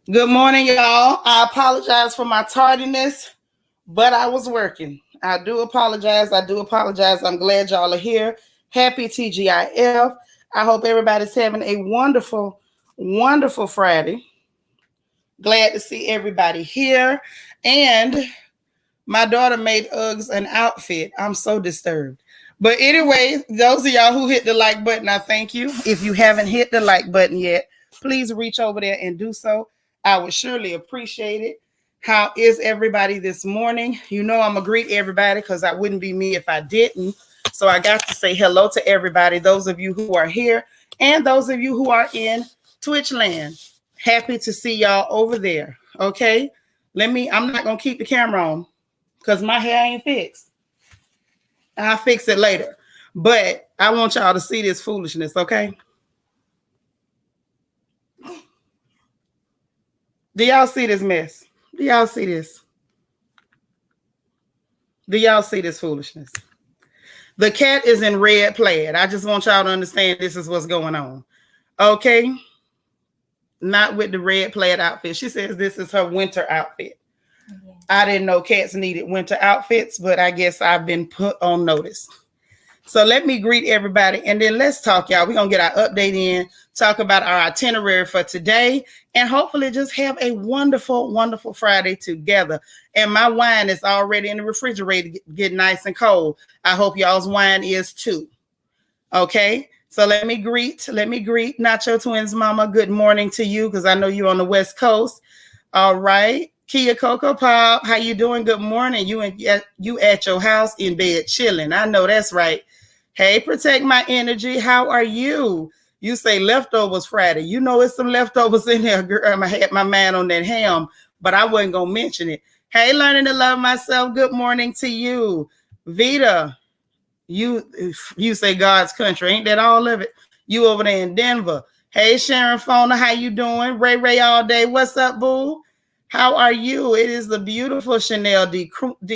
Good morning, y'all. I apologize for my tardiness, but I was working. I do apologize. I do apologize. I'm glad y'all are here. Happy TGIF. I hope everybody's having a wonderful, wonderful Friday. Glad to see everybody here. And my daughter made Uggs an outfit. I'm so disturbed. But anyway, those of y'all who hit the like button, I thank you. If you haven't hit the like button yet, please reach over there and do so. I would surely appreciate it. How is everybody this morning? You know I'm going to greet everybody because I wouldn't be me if I didn't. So I got to say hello to everybody, those of you who are here and those of you who are in Twitch land. Happy to see y'all over there. Okay? I'm not going to keep the camera on because my hair ain't fixed. I'll fix it later. But I want y'all to see this foolishness, okay? Do y'all see this mess? Do y'all see this? Do y'all see this foolishness? The cat is in red plaid. I just want y'all to understand this is what's going on. Okay? Not with the red plaid outfit. She says this is her winter outfit. Yeah. I didn't know cats needed winter outfits, but I guess I've been put on notice. So let me greet everybody and then let's talk, y'all. We're going to get our update in, talk about our itinerary for today, and hopefully just have a wonderful, wonderful Friday together. And my wine is already in the refrigerator, getting nice and cold. I hope y'all's wine is too. Okay? So let me greet Nacho Twins Mama. Good morning to you because I know you're on the West Coast. All right. Kia Coco Pop, how you doing? Good morning. You at your house in bed chilling. I know that's right. Hey, Protect My Energy. How are you? You say leftovers Friday. You know it's some leftovers in there. Girl, I had my man on that ham, but I wasn't going to mention it. Hey, Learning to Love Myself. Good morning to you. Vita, you say God's country. Ain't that all of it? You over there in Denver. Hey, Sharon Fona. How you doing? Ray all day. What's up, boo? How are you? It is the beautiful Chanel D.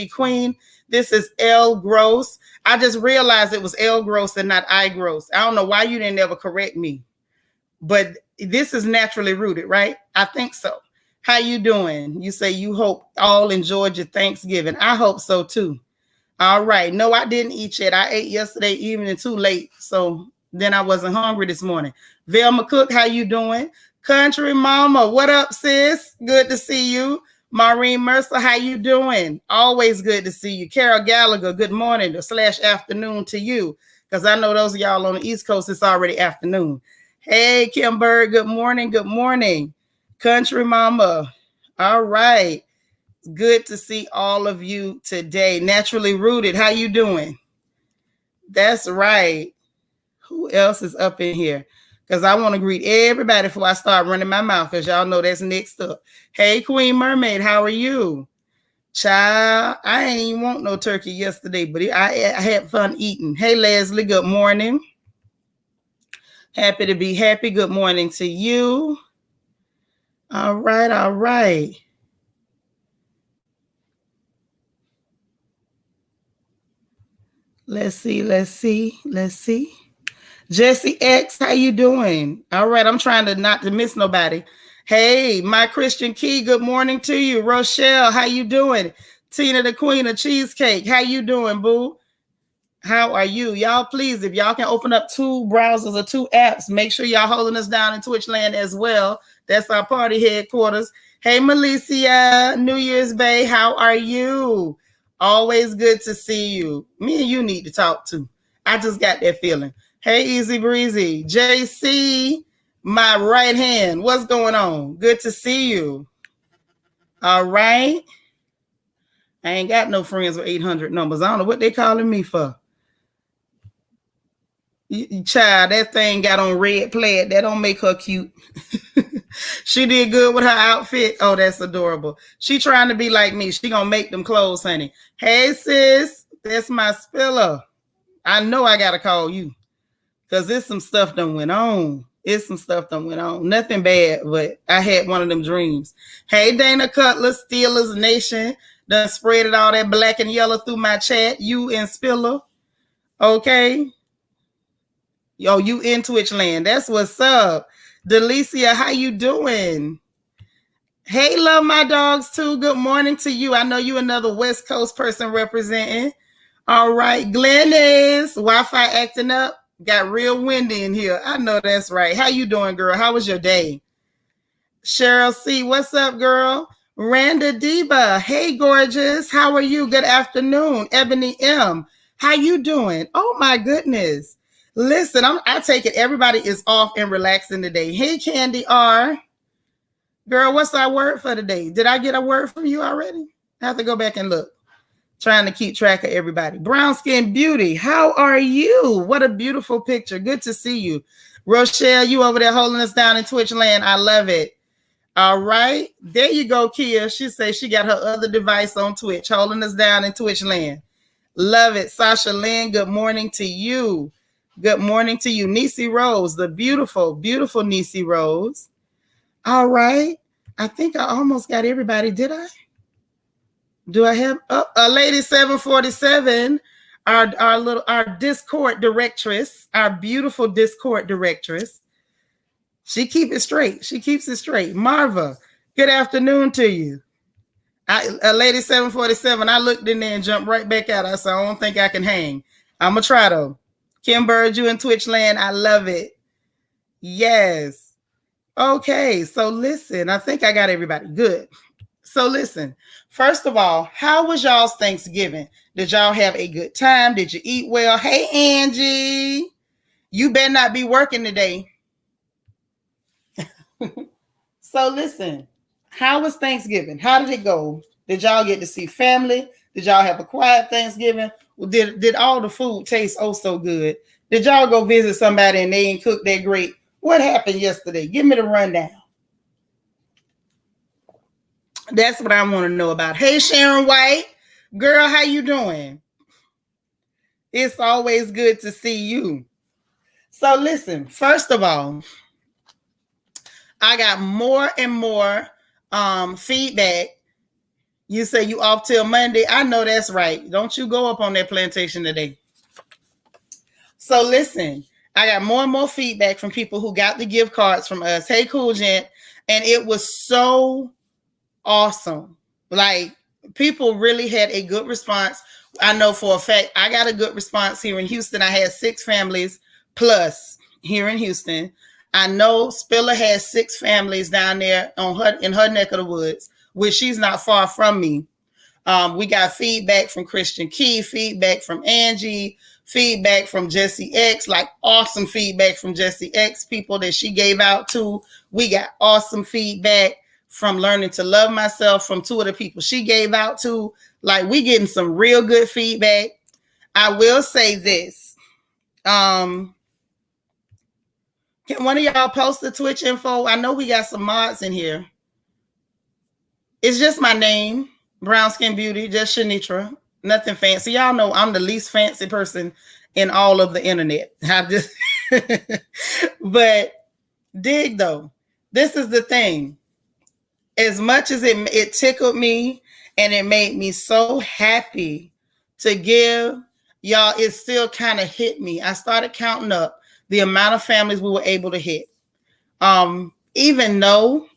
Queen. This is L. Gross. I just realized it was L. Gross and not I. Gross. I don't know why you didn't ever correct me. But this is naturally rooted, right? I think so. How you doing? You say you hope all enjoyed your Thanksgiving. I hope so too. All right. No, I didn't eat yet. I ate yesterday evening too late. So then I wasn't hungry this morning. Velma Cook, how you doing? Country Mama, what up, sis? Good to see you. Maureen Mercer, how you doing? Always good to see you. Carol Gallagher, good morning / afternoon to you. Because I know those of y'all on the East Coast, it's already afternoon. Hey, Kim Bird, good morning. Good morning. Country Mama, all right. Good to see all of you today. Naturally Rooted, how you doing? That's right. Who else is up in here? Because I want to greet everybody before I start running my mouth, because y'all know that's next up. Hey, Queen Mermaid, how are you? Child, I ain't even want no turkey yesterday, but I had fun eating. Hey, Leslie, good morning. Happy to be happy. Good morning to you. All right, all right. Let's see. Jesse X, how you doing? All right, I'm trying to not to miss nobody. Hey, my Christian Key, good morning to you. Rochelle, how you doing? Tina, the Queen of Cheesecake, how you doing, boo? How are you? Y'all, please, if y'all can open up 2 browsers or 2 apps, make sure y'all holding us down in Twitch land as well. That's our party headquarters. Hey, Malicia, New Year's Bay, how are you? Always good to see you. Me and you need to talk too. I just got that feeling. Hey, Easy Breezy. JC, my right hand. What's going on? Good to see you. All right. I ain't got no friends with 800 numbers. I don't know what they calling me for. Child, that thing got on red plaid. That don't make her cute. She did good with her outfit. Oh, that's adorable. She trying to be like me. She gonna make them clothes, honey. Hey, sis. That's my spiller. I know I gotta call you. Because there's some stuff that went on. Nothing bad, but I had one of them dreams. Hey, Dana Cutler, Steelers Nation. Done spread it all that black and yellow through my chat. You and Spiller. Okay. Yo, you in Twitch land. That's what's up. Delicia, how you doing? Hey, love my dogs too. Good morning to you. I know you another West Coast person representing. All right, Glennis, Wi-Fi acting up. Got real windy in here. I know that's right. How you doing, girl? How was your day? Cheryl C, what's up, girl? Randa Diva, hey, gorgeous. How are you? Good afternoon. Ebony M, how you doing? Oh my goodness. Listen, I take it everybody is off and relaxing today. Hey, Candy R. Girl, what's our word for today? Did I get a word from you already? I have to go back and look. Trying to keep track of everybody. Brown Skin Beauty, how are you? What a beautiful picture. Good to see you. Rochelle, you over there holding us down in Twitch land. I love it. All right. There you go, Kia. She says she got her other device on Twitch, holding us down in Twitch land. Love it. Sasha Lynn, good morning to you. Good morning to you. Niecy Rose, the beautiful, beautiful Niecy Rose. All right. I think I almost got everybody. Did I? Do I have a lady 747? Our Discord directress, our beautiful Discord directress. She keeps it straight. She keeps it straight. Marva, good afternoon to you. A lady 747. I looked in there and jumped right back out. I said, I don't think I can hang. I'm gonna try though. Kim Bird, you in Twitch land. I love it. Yes. Okay, so listen, I think I got everybody. Good. So listen, first of all, how was y'all's Thanksgiving? Did y'all have a good time? Did you eat well? Hey, Angie, you better not be working today. So listen, how was Thanksgiving? How did it go? Did y'all get to see family? Did y'all have a quiet Thanksgiving? Did all the food taste oh so good? Did y'all go visit somebody and they ain't cooked that great? What happened yesterday? Give me the rundown. That's what I want to know about. Hey, Sharon White. Girl, how you doing? It's always good to see you. So listen, first of all, I got more and more feedback. You say you off till Monday. I know that's right. Don't you go up on that plantation today. So listen, I got more and more feedback from people who got the gift cards from us. Hey, Cool Gent. And it was so awesome. Like, people really had a good response. I know for a fact I got a good response here in Houston. I had 6 families plus here in Houston. I know Spiller has 6 families down there in her neck of the woods, which she's not far from me. We got feedback from Christian Key, feedback from Angie, feedback from Jesse X, like awesome feedback from Jesse X, people that she gave out to. We got awesome feedback from Learning to Love Myself from 2 of the people she gave out to. Like, we getting some real good feedback. I will say this. Can one of y'all post the Twitch info? I know we got some mods in here. It's just my name, Brown Skin Beauty, just Shanitra. Nothing fancy. Y'all know I'm the least fancy person in all of the internet. I just but dig though. This is the thing. As much as it tickled me and it made me so happy to give, y'all, it still kind of hit me. I started counting up the amount of families we were able to hit. Even though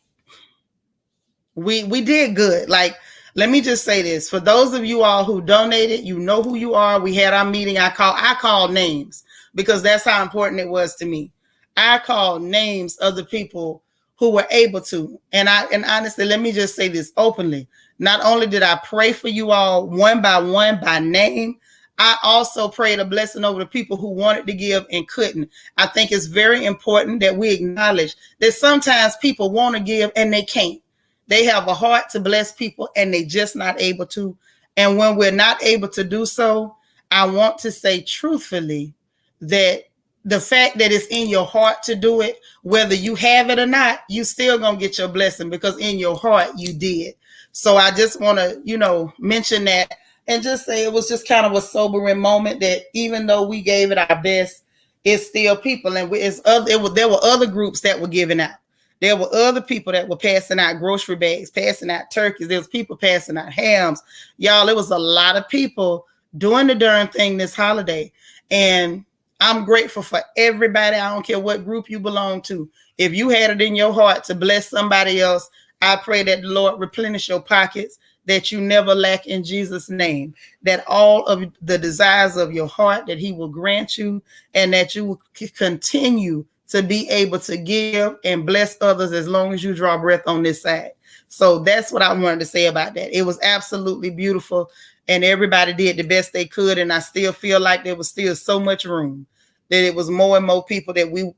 we did good. Like, let me just say this. For those of you all who donated, you know who you are. We had our meeting. I called names because that's how important it was to me. I called names of the people who were able to. And honestly, let me just say this openly. Not only did I pray for you all one by name, I also prayed a blessing over the people who wanted to give and couldn't. I think it's very important that we acknowledge that sometimes people want to give and they can't. They have a heart to bless people and they just not able to. And when we're not able to do so, I want to say truthfully that the fact that it's in your heart to do it, whether you have it or not, you still gonna get your blessing because in your heart you did. So I just want to, mention that and just say it was just kind of a sobering moment that even though we gave it our best, it's still people. And there were other groups that were giving out. There were other people that were passing out grocery bags, passing out turkeys. There was people passing out hams. Y'all, it was a lot of people doing the darn thing this holiday. And I'm grateful for everybody. I don't care what group you belong to. If you had it in your heart to bless somebody else, I pray that the Lord replenish your pockets, that you never lack in Jesus' name, that all of the desires of your heart, that he will grant you, and that you will continue to be able to give and bless others as long as you draw breath on this side. So that's what I wanted to say about that. It was absolutely beautiful, and everybody did the best they could, and I still feel like there was still so much room, that it was more and more people that we,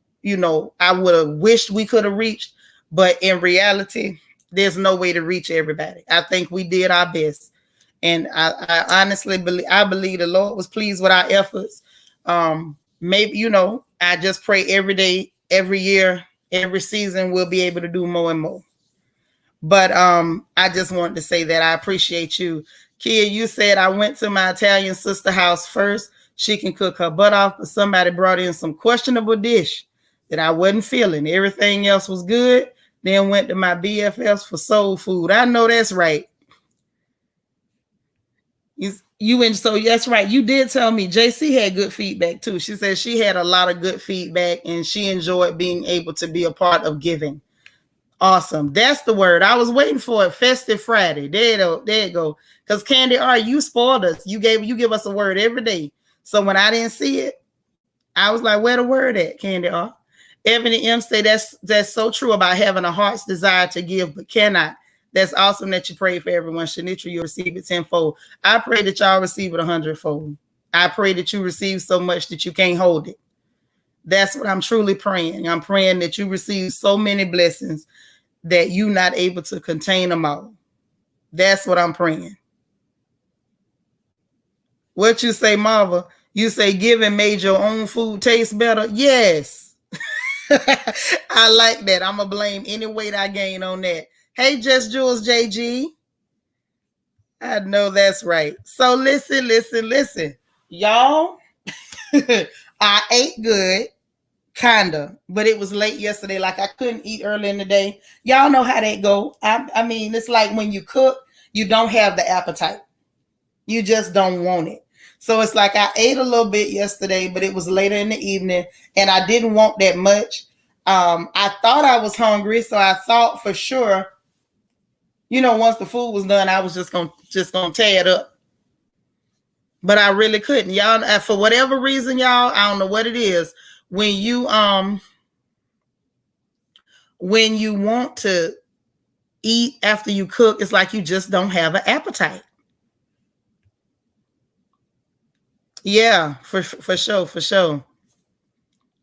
I would have wished we could have reached, but in reality, there's no way to reach everybody. I think we did our best. And I honestly believe the Lord was pleased with our efforts. Maybe, I just pray every day, every year, every season, we'll be able to do more and more. But I just wanted to say that I appreciate you. Kia, you said I went to my Italian sister house first. She can cook her butt off, but somebody brought in some questionable dish that I wasn't feeling. Everything else was good. Then went to my BFFs for soul food. I know that's right. So that's right. You did tell me JC had good feedback too. She said she had a lot of good feedback and she enjoyed being able to be a part of giving. Awesome. That's the word. I was waiting for it. Festive Friday. There you go. Because Candy R, you spoiled us. You give us a word every day. So when I didn't see it, I was like, where the word at, Candy R? Ebony M say that's so true about having a heart's desire to give, but cannot. That's awesome that you pray for everyone. Shanitra, you'll receive it tenfold. I pray that y'all receive it 100-fold. I pray that you receive so much that you can't hold it. That's what I'm truly praying. I'm praying that you receive so many blessings that you're not able to contain them all. That's what I'm praying. What you say, Marva? You say giving made your own food taste better? Yes. I like that. I'm going to blame any weight I gain on that. Hey, Just Jules JG. I know that's right. So listen. Y'all, I ate good, kinda, but it was late yesterday. Like I couldn't eat early in the day. Y'all know how that go. I mean, it's like when you cook, you don't have the appetite. You just don't want it. So it's like I ate a little bit yesterday, but it was later in the evening and I didn't want that much. I thought I was hungry, so I thought for sure, once the food was done, I was just gonna tear it up. But I really couldn't. Y'all, for whatever reason, y'all, I don't know what it is. When you want to eat after you cook, it's like you just don't have an appetite. Yeah, for sure.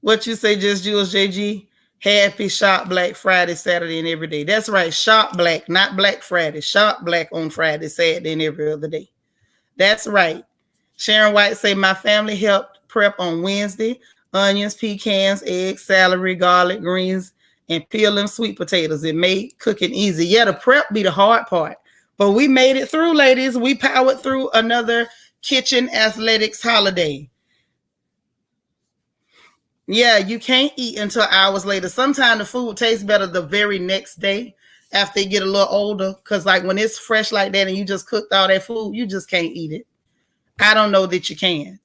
What you say, Just Jules JG? Happy Shop Black Friday, Saturday, and every day. That's right. Shop Black, not Black Friday. Shop Black on Friday, Saturday, and every other day. That's right. Sharon White say my family helped prep on Wednesday. Onions, pecans, eggs, celery, garlic, greens, and peel them sweet potatoes. It made cooking easy. Yeah, the prep be the hard part. But we made it through, ladies. We powered through another kitchen athletics holiday. Yeah, you can't eat until hours later. Sometimes the food tastes better the very next day after they get a little older. Because like when it's fresh like that and you just cooked all that food, you just can't eat it. I don't know that you can.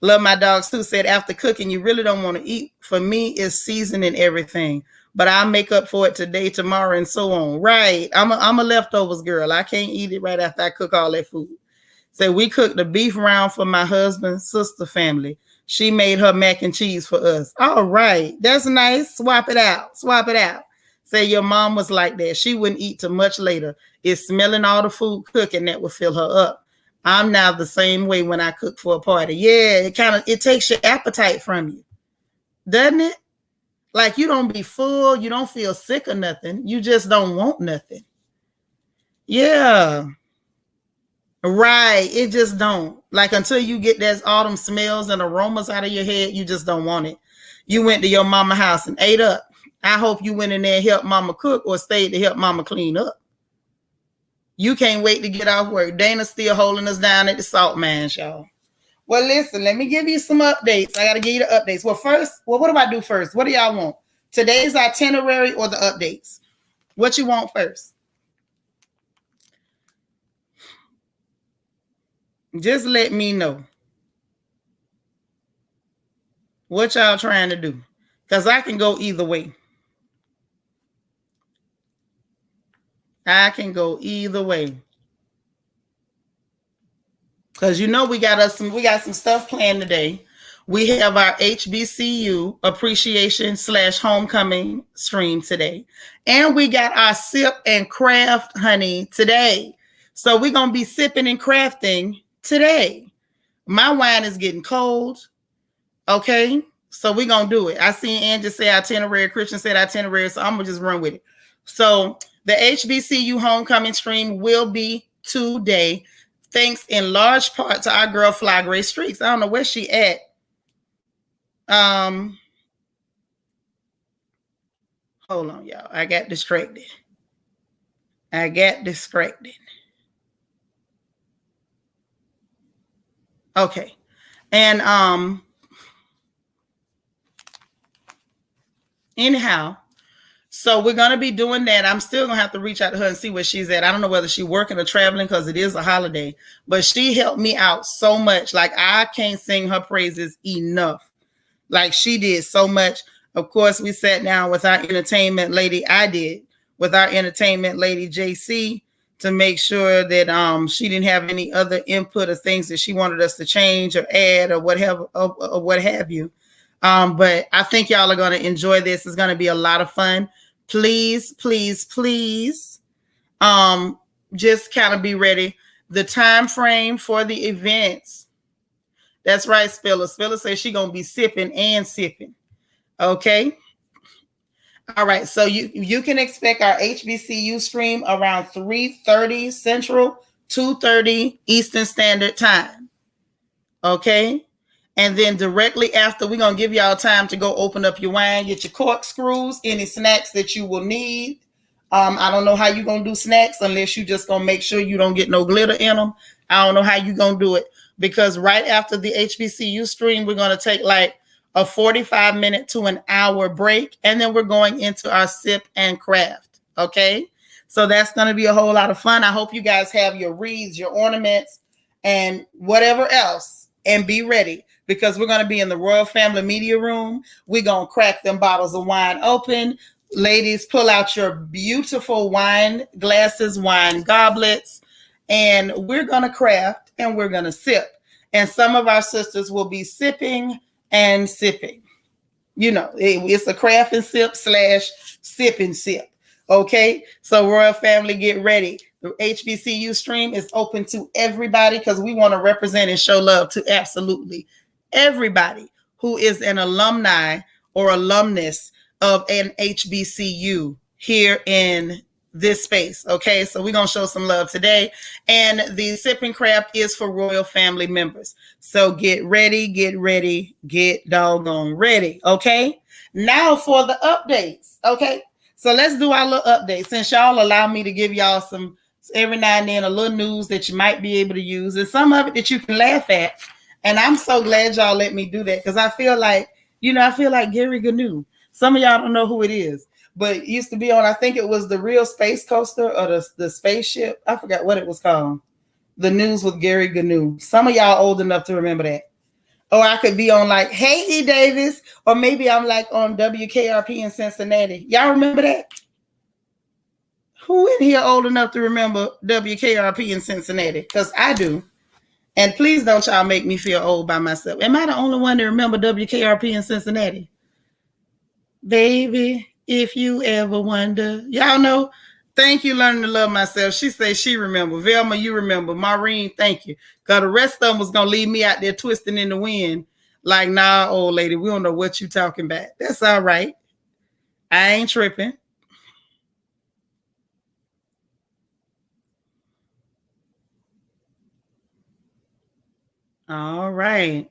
Love My Dogs too said after cooking, you really don't want to eat. For me, it's seasoning everything. But I'll make up for it today, tomorrow, and so on. Right. I'm a leftovers girl. I can't eat it right after I cook all that food. So we cooked the beef round for my husband's sister family. She made her mac and cheese for us. All right. That's nice. Swap it out. Say your mom was like that. She wouldn't eat till much later. It's smelling all the food cooking that would fill her up. I'm now the same way when I cook for a party. Yeah, it takes your appetite from you. Doesn't it? Like you don't be full. You don't feel sick or nothing. You just don't want nothing. Yeah. Right. It just don't. Like until you get that autumn smells and aromas out of your head, you just don't want it. You went to your mama house and ate up. I hope you went in there and helped mama cook or stayed to help mama clean up. You can't wait to get off work. Dana's still holding us down at the salt mines, y'all. Well, listen, let me give you some updates. I got to give you the updates. Well, what do I do first? What do y'all want? Today's itinerary or the updates? What you want first? Just let me know. What y'all trying to do? Because I can go either way. I can go either way. Because you know we got some stuff planned today. We have our HBCU appreciation / homecoming stream today. And we got our sip and craft honey today. So we're gonna be sipping and crafting today. My wine is getting cold. Okay. So we're gonna do it. I seen Angie say itinerary, Christian said itinerary, so I'm gonna just run with it. So the HBCU homecoming stream will be today, thanks in large part to our girl Fly Gray Streaks. I don't know where she at. Hold on, y'all. I got distracted. Okay. And anyhow, so we're going to be doing that. I'm still going to have to reach out to her and see where she's at. I don't know whether she's working or traveling because it is a holiday, but she helped me out so much. Like, I can't sing her praises enough. Like, she did so much. Of course, we sat down with our entertainment lady. I did with our entertainment lady, JC, to make sure that she didn't have any other input or things that she wanted us to change or add or what have you. But I think y'all are going to enjoy this. It's going to be a lot of fun. Please, please, please, just kind of be ready. The time frame for the events. That's right, Spiller. Spiller says she's going to be sipping and sipping. Okay. All right. So you can expect our HBCU stream around 3:30 Central, 2:30 Eastern Standard Time. Okay. And then directly after, we're going to give y'all time to go open up your wine, get your corkscrews, any snacks that you will need. I don't know how you're going to do snacks unless you just going to make sure you don't get no glitter in them. I don't know how you're going to do it, because right after the HBCU stream, we're going to take like a 45-minute to an hour break. And then we're going into our sip and craft. Okay. So that's going to be a whole lot of fun. I hope you guys have your wreaths, your ornaments, and whatever else, and be ready, because we're going to be in the Royal Family Media Room. We're going to crack them bottles of wine open. Ladies, pull out your beautiful wine glasses, wine goblets, and we're going to craft and we're going to sip. And some of our sisters will be sipping and sipping. You know, it's a craft and sip / sip and sip. Okay, so Royal Family, get ready. The HBCU stream is open to everybody, because we want to represent and show love to absolutely everybody who is an alumni or alumnus of an HBCU here in this space. Okay, so we're going to show some love today. And the sip and craft is for Royal Family members. So get ready, get doggone ready. Okay, now for the updates. Okay, so let's do our little update, since y'all allow me to give y'all some every now and then a little news that you might be able to use, and some of it that you can laugh at. And I'm so glad y'all let me do that, because I feel like Gary Gnu. Some of y'all don't know who it is, but it used to be on, I think it was the Real Space Coaster or the spaceship. I forgot what it was called. The News with Gary Gnu. Some of y'all old enough to remember that. Or I could be on like Hey Davis, or maybe I'm like on WKRP in Cincinnati. Y'all remember that? Who in here old enough to remember WKRP in Cincinnati? Because I do. And please don't y'all make me feel old by myself. Am I the only one to remember WKRP in Cincinnati? Baby, if you ever wonder. Y'all know. Thank you, Learning to Love Myself. She says she remember. Velma, you remember. Maureen, thank you. Because the rest of them was going to leave me out there twisting in the wind. Like, nah, old lady, we don't know what you talking about. That's all right. I ain't tripping. All right.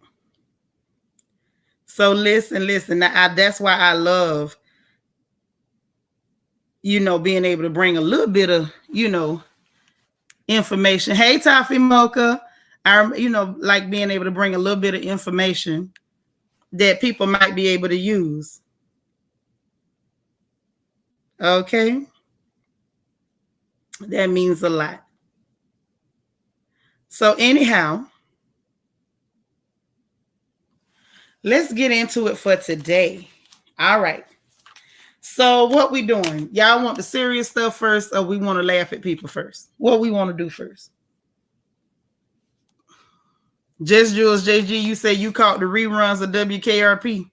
So listen. That's why I love, being able to bring a little bit of, information. Hey, Toffee Mocha. Like being able to bring a little bit of information that people might be able to use. Okay. That means a lot. So anyhow, let's get into it for today. All right. So what we doing? Y'all want the serious stuff first, or we want to laugh at people first? What we want to do first? Just Jules JG, you say you caught the reruns of WKRP.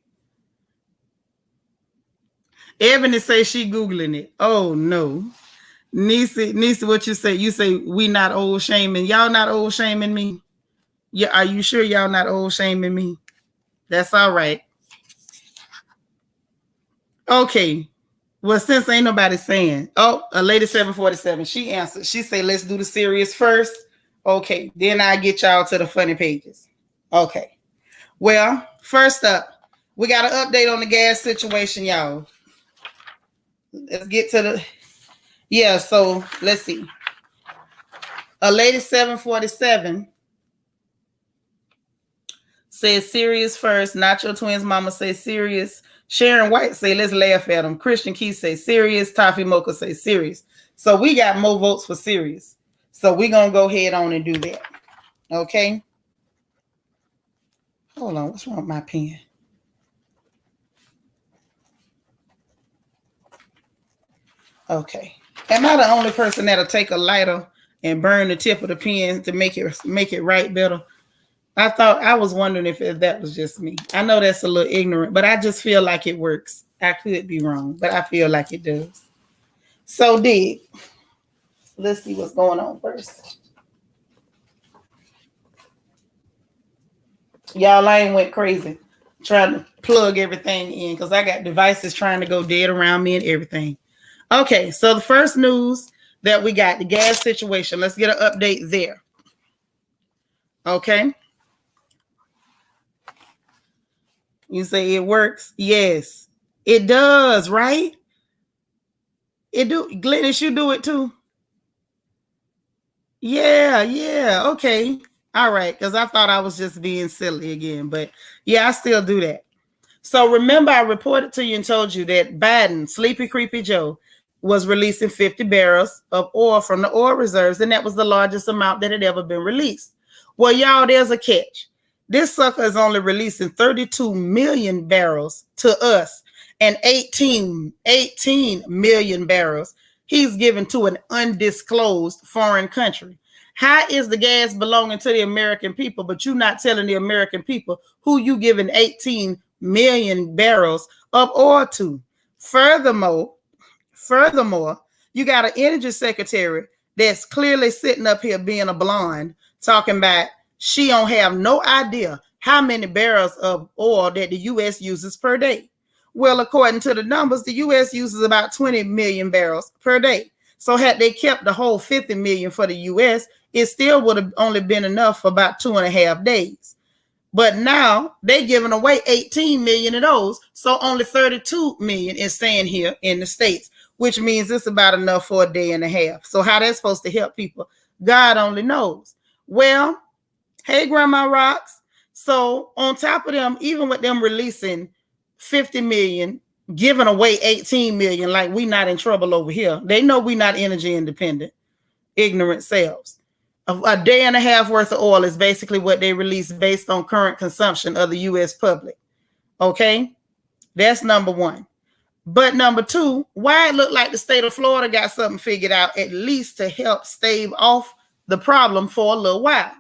Ebony say she Googling it. Oh no. Nisa, what you say? You say we not old shaming. Y'all not old shaming me? Yeah, are you sure y'all not old shaming me? That's all right. Okay. Well, since ain't nobody saying, oh, a lady 747, she answered. She said, let's do the serious first. Okay, then I get y'all to the funny pages. Okay. Well, first up, we got an update on the gas situation, y'all. Let's get to the, yeah, so let's see. A lady 747 says serious first. Nacho Twins mama say serious. Sharon White say let's laugh at them. Christian Keith say serious. Toffee Mocha say serious. So we got more votes for serious. So we're going to go ahead on and do that. Okay. Hold on. What's wrong with my pen? Okay. Am I the only person that'll take a lighter and burn the tip of the pen to make it write better? I was wondering if that was just me. I know that's a little ignorant, but I just feel like it works. I could be wrong, but I feel like it does. So Dig, let's see what's going on first. Y'all, I ain't went crazy trying to plug everything in because I got devices trying to go dead around me and everything. Okay, so the first news that we got, the gas situation. Let's get an update there. Okay. You say it works? Yes, it does, right? It do. Glennis, you do it too? Yeah. Okay. All right, because I thought I was just being silly again. But yeah, I still do that. So remember, I reported to you and told you that Biden, Sleepy Creepy Joe, was releasing 50 barrels of oil from the oil reserves, and that was the largest amount that had ever been released. Well, y'all, there's a catch. This sucker is only releasing 32 million barrels to us and 18 million barrels he's given to an undisclosed foreign country. How is the gas belonging to the American people, but you're not telling the American people who you giving 18 million barrels of oil to? Furthermore, you got an energy secretary that's clearly sitting up here being a blonde, talking about she don't have no idea how many barrels of oil that the U.S. uses per day. Well, according to the numbers, the U.S. uses about 20 million barrels per day. So had they kept the whole 50 million for the U.S., it still would have only been enough for about 2.5 days. But now they're giving away 18 million of those. So only 32 million is staying here in the States, which means it's about enough for a day and a half. So how that's supposed to help people, God only knows. Well, hey, Grandma Rocks. So on top of them, even with them releasing 50 million, giving away 18 million, like we not in trouble over here. They know we not energy independent, ignorant selves. A day and a half worth of oil is basically what they release based on current consumption of the U.S. public. Okay, that's number one. But number two, why it look like the state of Florida got something figured out, at least to help stave off the problem for a little while.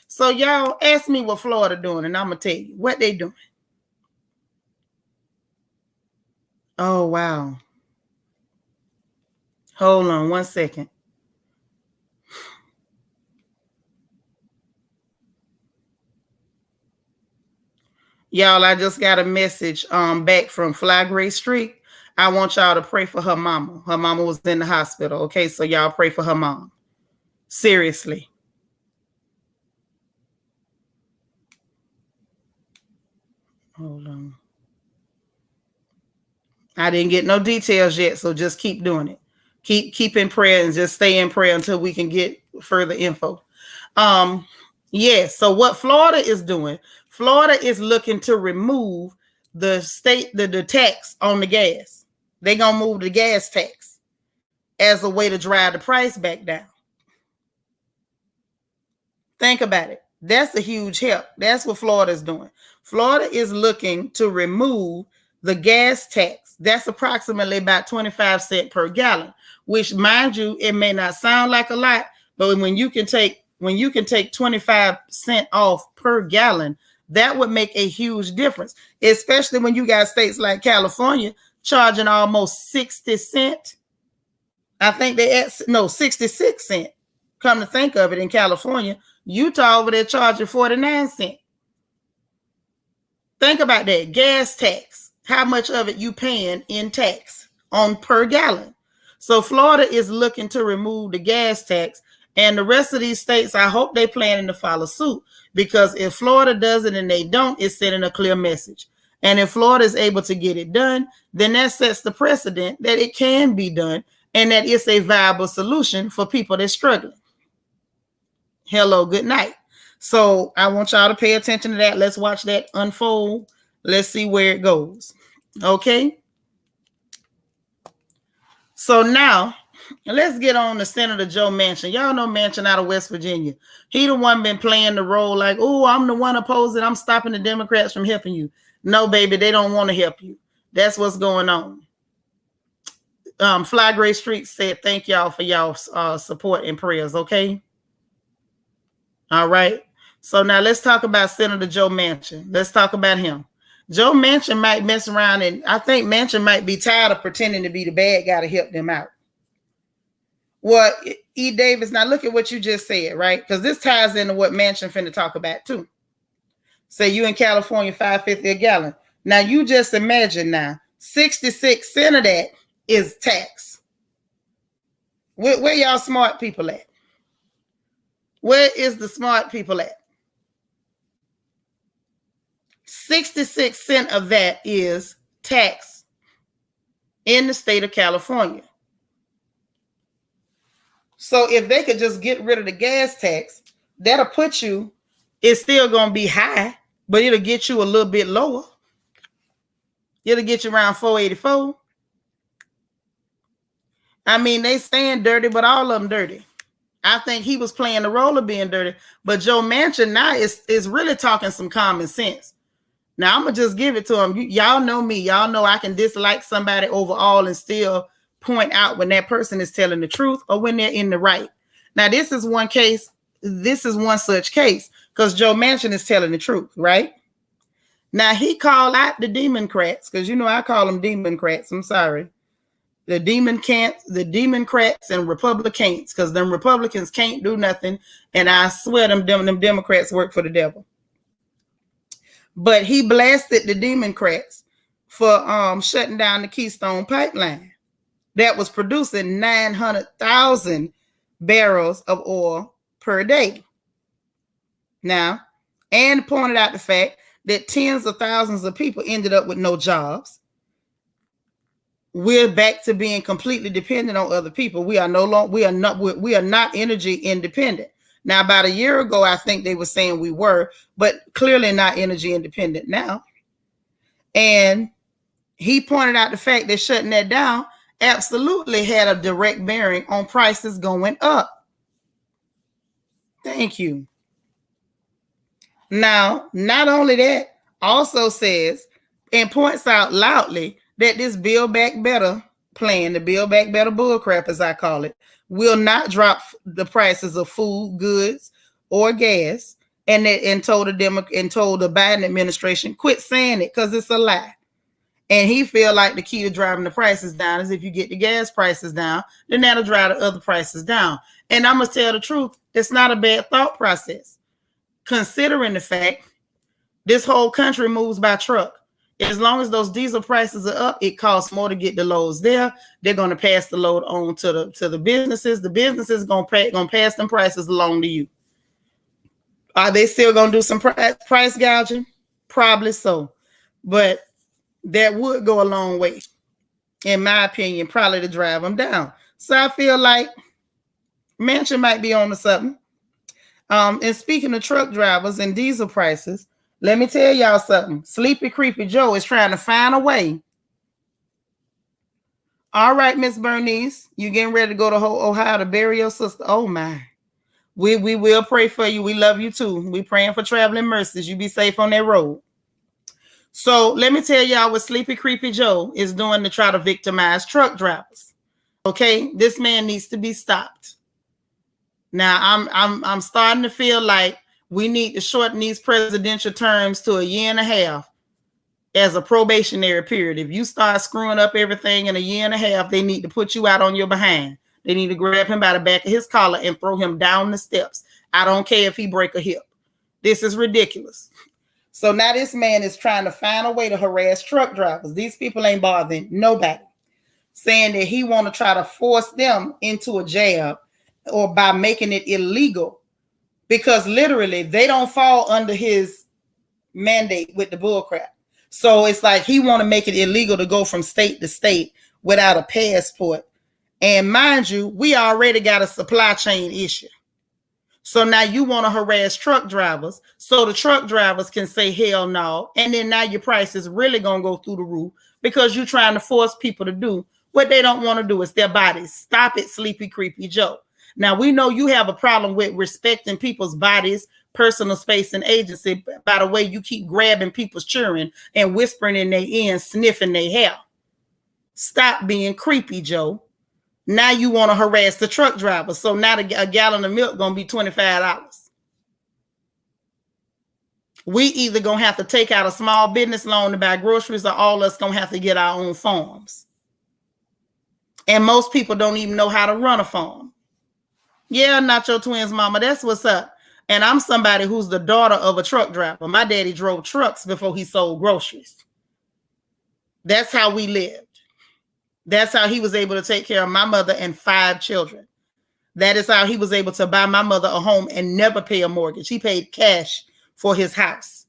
So y'all ask me what Florida doing, and I'm gonna tell you what they doing. Oh wow. Hold on 1 second. Y'all, I just got a message back from Fly Gray Street. I want y'all to pray for her mama. Her mama was in the hospital. Okay, so y'all pray for her mom. Seriously. Hold on. I didn't get no details yet, so just keep doing it. Keep in prayer and just stay in prayer until we can get further info. So what Florida is doing, Florida is looking to remove the tax on the gas. They're gonna move the gas tax as a way to drive the price back down. Think about it. That's a huge help. That's what Florida is doing. Florida is looking to remove the gas tax, that's approximately about 25 cents per gallon, which, mind you, it may not sound like a lot, but when you can take 25 cents off per gallon, that would make a huge difference, especially when you got states like California charging almost 60 cents. I think 66 cents. Come to think of it, in California, Utah over there charging 49 cents. Think about that. Gas tax. How much of it you paying in tax on per gallon? So Florida is looking to remove the gas tax, and the rest of these states, I hope they planning to follow suit, because if Florida does it and they don't, it's sending a clear message. And if Florida is able to get it done, then that sets the precedent that it can be done and that it's a viable solution for people that's struggling. Hello, good night. So I want y'all to pay attention to that. Let's watch that unfold. Let's see where it goes. Okay. So now let's get on to Senator Joe Manchin. Y'all know Manchin out of West Virginia. He the one been playing the role like, oh, I'm the one opposing. I'm stopping the Democrats from helping you. No, baby, they don't want to help you. That's what's going on. Fly Gray Street said, thank y'all for y'all support and prayers. Okay. All right. So now let's talk about Senator Joe Manchin. Let's talk about him. Joe Manchin might mess around, and I think Manchin might be tired of pretending to be the bad guy to help them out. Well, E. Davis, now look at what you just said, right? Because this ties into what Manchin finna talk about too. Say you in California, $5.50 a gallon. Now you just imagine now, 66 cents of that is tax. Where y'all smart people at? Where is the smart people at? 66 cents of that is tax in the state of California. So if they could just get rid of the gas tax, that'll put you, it's still going to be high, but it'll get you a little bit lower. It'll get you around 484. I mean, they saying dirty, but all of them dirty. I think he was playing the role of being dirty, but Joe Manchin now is really talking some common sense. Now, I'm going to just give it to him. Y'all know me. Y'all know I can dislike somebody overall and still point out when that person is telling the truth or when they're in the right. Now, this is one case. This is one such case because Joe Manchin is telling the truth, right? Now, he called out the Democrats because, you know, I call them Democrats. I'm sorry. The Democrats and Republicans, because them Republicans can't do nothing. And I swear them Democrats work for the devil. But he blasted the Democrats for shutting down the Keystone Pipeline that was producing 900,000 barrels of oil per day. Now, and pointed out the fact that tens of thousands of people ended up with no jobs. We're back to being completely dependent on other people. We are not energy independent. Now, about a year ago, I think they were saying we were, but clearly not energy independent now. And he pointed out the fact that shutting that down absolutely had a direct bearing on prices going up. Thank you. Now, not only that, also says and points out loudly that this Build Back Better plan, the Build Back Better bullcrap, as I call it, will not drop the prices of food, goods, or gas, and told the Biden administration quit saying it because it's a lie. And he feel like the key to driving the prices down is if you get the gas prices down, then that'll drive the other prices down. And I'm gonna tell the truth, it's not a bad thought process, considering the fact this whole country moves by truck. As long as those diesel prices are up, it costs more to get the loads there. They're going to pass the load on to the businesses. The businesses going to pass them prices along to you. Are they still going to do some price gouging? Probably so. But that would go a long way, in my opinion, probably to drive them down. So I feel like Manchin might be on to something. And speaking of truck drivers and diesel prices, let me tell y'all something. Sleepy Creepy Joe is trying to find a way. All right, Miss Bernice, you getting ready to go to Ohio to bury your sister? Oh my. We will pray for you. We love you too. We praying for traveling mercies. You be safe on that road. So let me tell y'all what Sleepy Creepy Joe is doing to try to victimize truck drivers. Okay, this man needs to be stopped. Now I'm starting to feel like we need to shorten these presidential terms to 1.5 years as a probationary period. If you start screwing up everything in 1.5 years, they need to put you out on your behind. They need to grab him by the back of his collar and throw him down the steps. I don't care if he break a hip. This is ridiculous. So now this man is trying to find a way to harass truck drivers. These people ain't bothering nobody, saying that he want to try to force them into a jab or by making it illegal, because literally they don't fall under his mandate with the bullcrap. So it's like he want to make it illegal to go from state to state without a passport. And mind you, we already got a supply chain issue. So now you want to harass truck drivers so the truck drivers can say hell no. And then now your price is really going to go through the roof because you're trying to force people to do what they don't want to do. It's their bodies. Stop it, Sleepy Creepy Joe. Now, we know you have a problem with respecting people's bodies, personal space, and agency by the way you keep grabbing people's children and whispering in their ear and sniffing their hair. Stop being creepy, Joe. Now you want to harass the truck driver. So now a gallon of milk going to be $25. We either going to have to take out a small business loan to buy groceries, or all of us going to have to get our own farms. And most people don't even know how to run a farm. Yeah, not your twins, mama. That's what's up. And I'm somebody who's the daughter of a truck driver. My daddy drove trucks before he sold groceries. That's how we lived. That's how he was able to take care of my mother and 5 children. That is how he was able to buy my mother a home and never pay a mortgage. He paid cash for his house.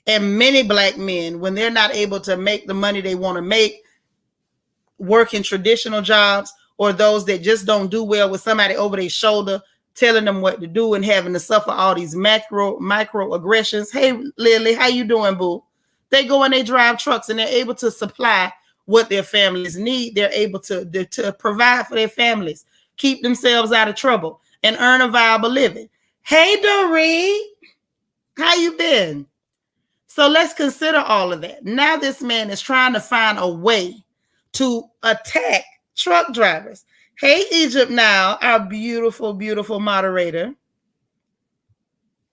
And many black men, when they're not able to make the money they want to make, work in traditional jobs, or those that just don't do well with somebody over their shoulder telling them what to do and having to suffer all these micro aggressions. Hey, Lily, how you doing, boo? They go and they drive trucks and they're able to supply what their families need. They're able to provide for their families, keep themselves out of trouble, and earn a viable living. Hey, Doree, how you been? So let's consider all of that. Now this man is trying to find a way to attack truck drivers. Hey, Egypt now, our beautiful, beautiful moderator.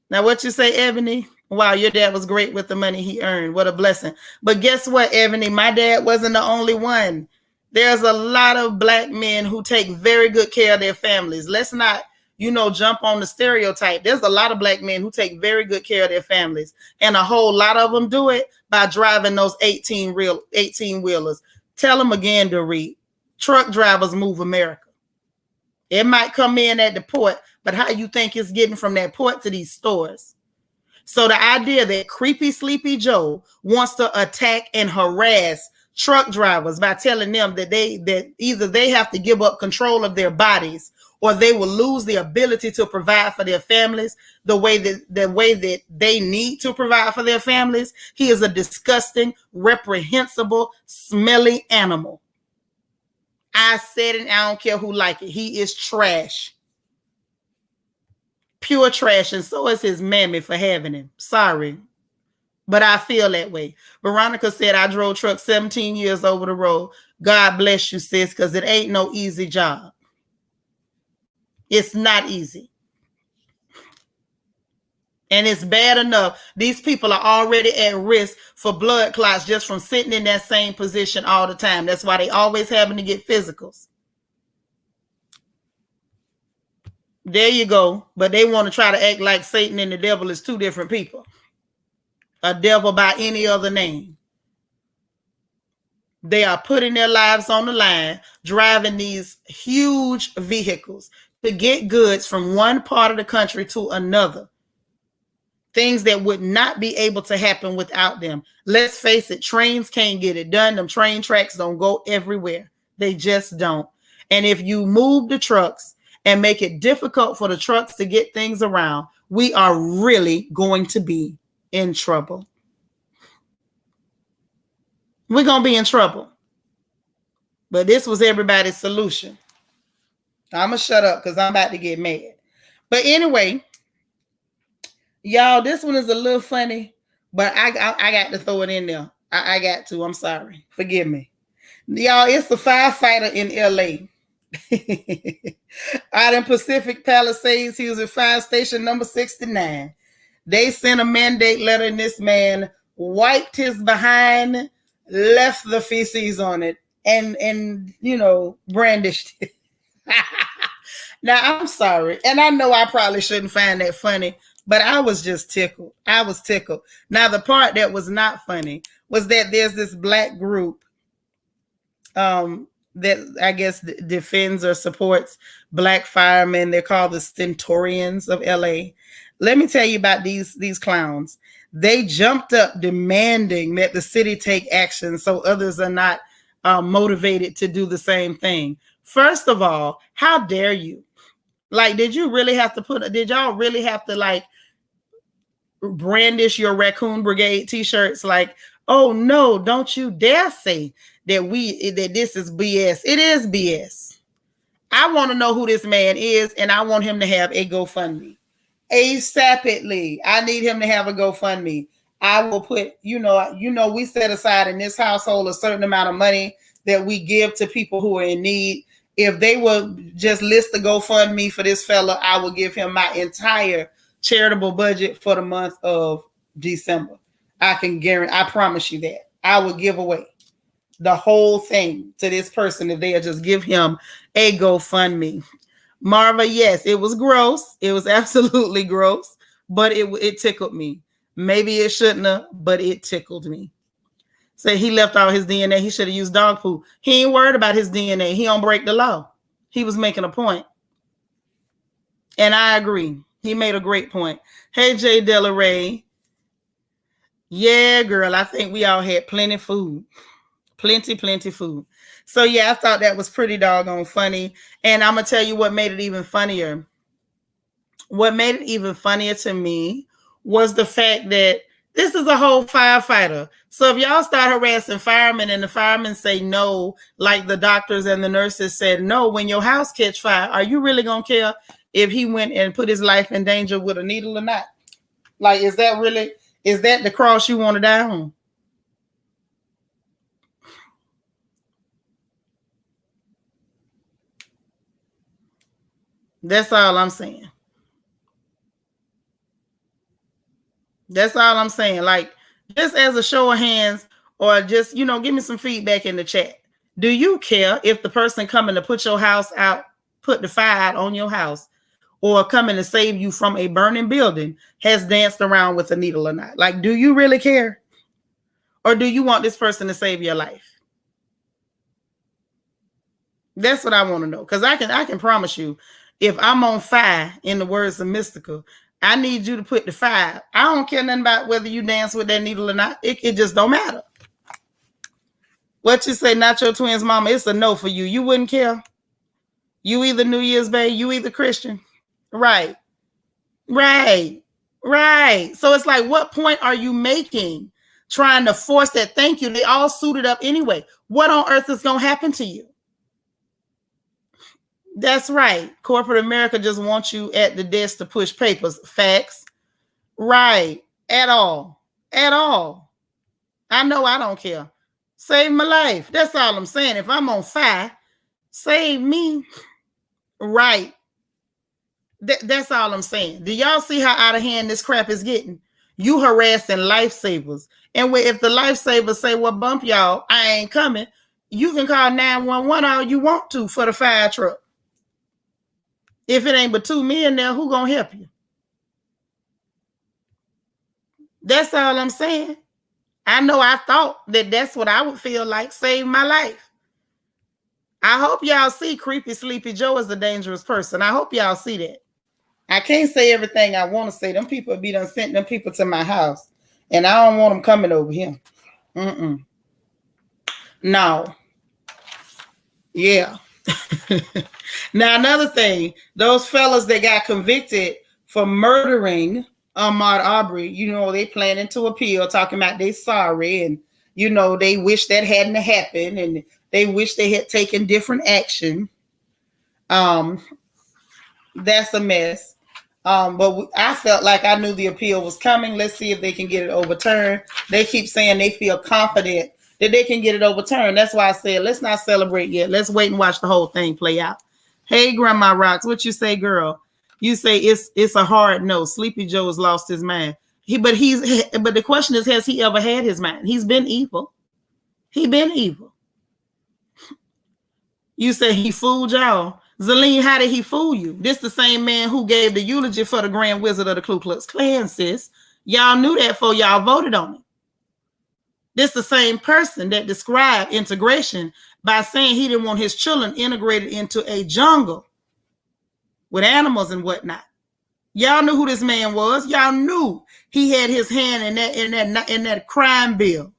Now, what you say, Ebony? Wow, your dad was great with the money he earned. What a blessing. But guess what, Ebony? My dad wasn't the only one. There's a lot of black men who take very good care of their families. Let's not, jump on the stereotype. There's a lot of black men who take very good care of their families. And a whole lot of them do it by driving those 18-wheelers. Tell them again, Dorit. Truck drivers move America. It might come in at the port, but how you think it's getting from that port to these stores? So the idea that creepy Sleepy Joe wants to attack and harass truck drivers by telling them that either they have to give up control of their bodies or they will lose the ability to provide for their families the way that they need to provide for their families. He is a disgusting, reprehensible, smelly animal. I said it, I don't care who like it. He is trash. Pure trash, and so is his mammy for having him. Sorry, but I feel that way. Veronica said, I drove truck 17 years over the road. God bless you, sis, because it ain't no easy job. It's not easy. And it's bad enough. These people are already at risk for blood clots just from sitting in that same position all the time. That's why they always having to get physicals. There you go. But they want to try to act like Satan and the devil is 2 different people. A devil by any other name. They are putting their lives on the line, driving these huge vehicles to get goods from one part of the country to another. Things that would not be able to happen without them. Let's face it, trains can't get it done. Them train tracks don't go everywhere. They just don't. And if you move the trucks and make it difficult for the trucks to get things around, we are really going to be in trouble. We're going to be in trouble. But this was everybody's solution. I'm going to shut up because I'm about to get mad. But anyway, y'all, this one is a little funny, But I got to throw it in there. I got to. I'm sorry. Forgive me. Y'all, it's a firefighter in LA. Out in Pacific Palisades, he was at fire station number 69. They sent a mandate letter, and this man wiped his behind, left the feces on it, and brandished it. Now, I'm sorry, and I know I probably shouldn't find that funny, but I was just tickled. I was tickled. Now, the part that was not funny was that there's this black group that I guess defends or supports black firemen. They're called the Stentorians of LA. Let me tell you about these clowns. They jumped up demanding that the city take action so others are not motivated to do the same thing. First of all, how dare you? Like, did y'all really have to like brandish your Raccoon Brigade t-shirts? Like, oh no, don't you dare say that this is BS. It is BS. I want to know who this man is, and I want him to have a GoFundMe. ASAPidly. I need him to have a GoFundMe. I will put, we set aside in this household a certain amount of money that we give to people who are in need. If they will just list the GoFundMe for this fella, I will give him my entire charitable budget for the month of December. I can guarantee, I promise you that. I will give away the whole thing to this person if they'll just give him a GoFundMe. Marva, yes, it was gross. It was absolutely gross, but it tickled me. Maybe it shouldn't have, but it tickled me. Say he left all his DNA. He should have used dog poop. He ain't worried about his DNA. He don't break the law. He was making a point. And I agree. He made a great point. Hey, Jay Della Ray. Yeah, girl, I think we all had plenty food. Plenty food. So, yeah, I thought that was pretty doggone funny. And I'm going to tell you what made it even funnier. What made it even funnier to me was the fact that this is a whole firefighter. So if y'all start harassing firemen and the firemen say no, like the doctors and the nurses said no, when your house catch fire, are you really going to care if he went and put his life in danger with a needle or not? Like, is that the cross you want to die on? That's all I'm saying. That's all I'm saying. Like, just as a show of hands, or just, give me some feedback in the chat. Do you care if the person coming to put your house out, put the fire out on your house, or coming to save you from a burning building has danced around with a needle or not? Like, do you really care? Or do you want this person to save your life? That's what I want to know. Because I can promise you, if I'm on fire, in the words of Mystical, I need you to put the fire. I don't care nothing about whether you dance with that needle or not. It just don't matter. What you say, not your twins, mama, it's a no for you. You wouldn't care. You either New Year's Day, you either Christian. Right. So it's like, what point are you making trying to force that? Thank you. They all suited up anyway. What on earth is going to happen to you? That's right. Corporate America just wants you at the desk to push papers. Facts. Right. At all. I know I don't care. Save my life. That's all I'm saying. If I'm on fire, save me. Right. That's all I'm saying. Do y'all see how out of hand this crap is getting? You harassing lifesavers. And if the lifesavers say, well, bump y'all, I ain't coming, you can call 911 all you want to for the fire truck. If it ain't but two men there, who gonna help you? That's all I'm saying. I know I thought that that's what I would feel like. Save my life. I hope y'all see Creepy Sleepy Joe is a dangerous person. I hope y'all see that. I can't say everything I want to say. Them people be done sent them people to my house, and I don't want them coming over here. No. Yeah. Now, another thing, those fellas that got convicted for murdering Ahmaud Arbery, they planning to appeal, talking about they sorry, and, they wish that hadn't happened, and they wish they had taken different action. That's a mess. But I felt like I knew the appeal was coming. Let's see if they can get it overturned. They keep saying they feel confident that they can get it overturned. That's why I said, let's not celebrate yet. Let's wait and watch the whole thing play out. Hey, Grandma Rocks, what you say, girl? You say it's a hard no. Sleepy Joe has lost his mind. But the question is, has he ever had his mind? He's been evil. He been evil. You say he fooled y'all. Zaleen, how did he fool you? This the same man who gave the eulogy for the Grand Wizard of the Ku Klux Klan, sis. Y'all knew that before y'all voted on it. This the same person that described integration by saying he didn't want his children integrated into a jungle with animals and whatnot. Y'all knew who this man was. Y'all knew he had his hand in that crime bill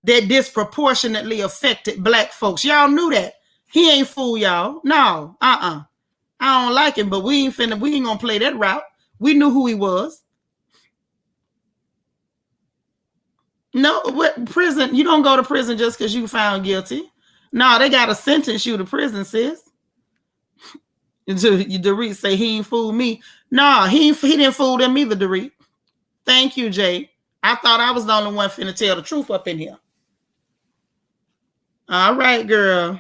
that disproportionately affected black folks. Y'all knew that. He ain't fool y'all. No, I don't like him, but we ain't gonna play that route. We knew who he was. No, what prison? You don't go to prison just because you found guilty. No, they gotta sentence you to prison, sis. Dorit say he ain't fooled me. No, he didn't fool them either, Dorit. Thank you, Jay. I thought I was the only one finna tell the truth up in here. All right, girl.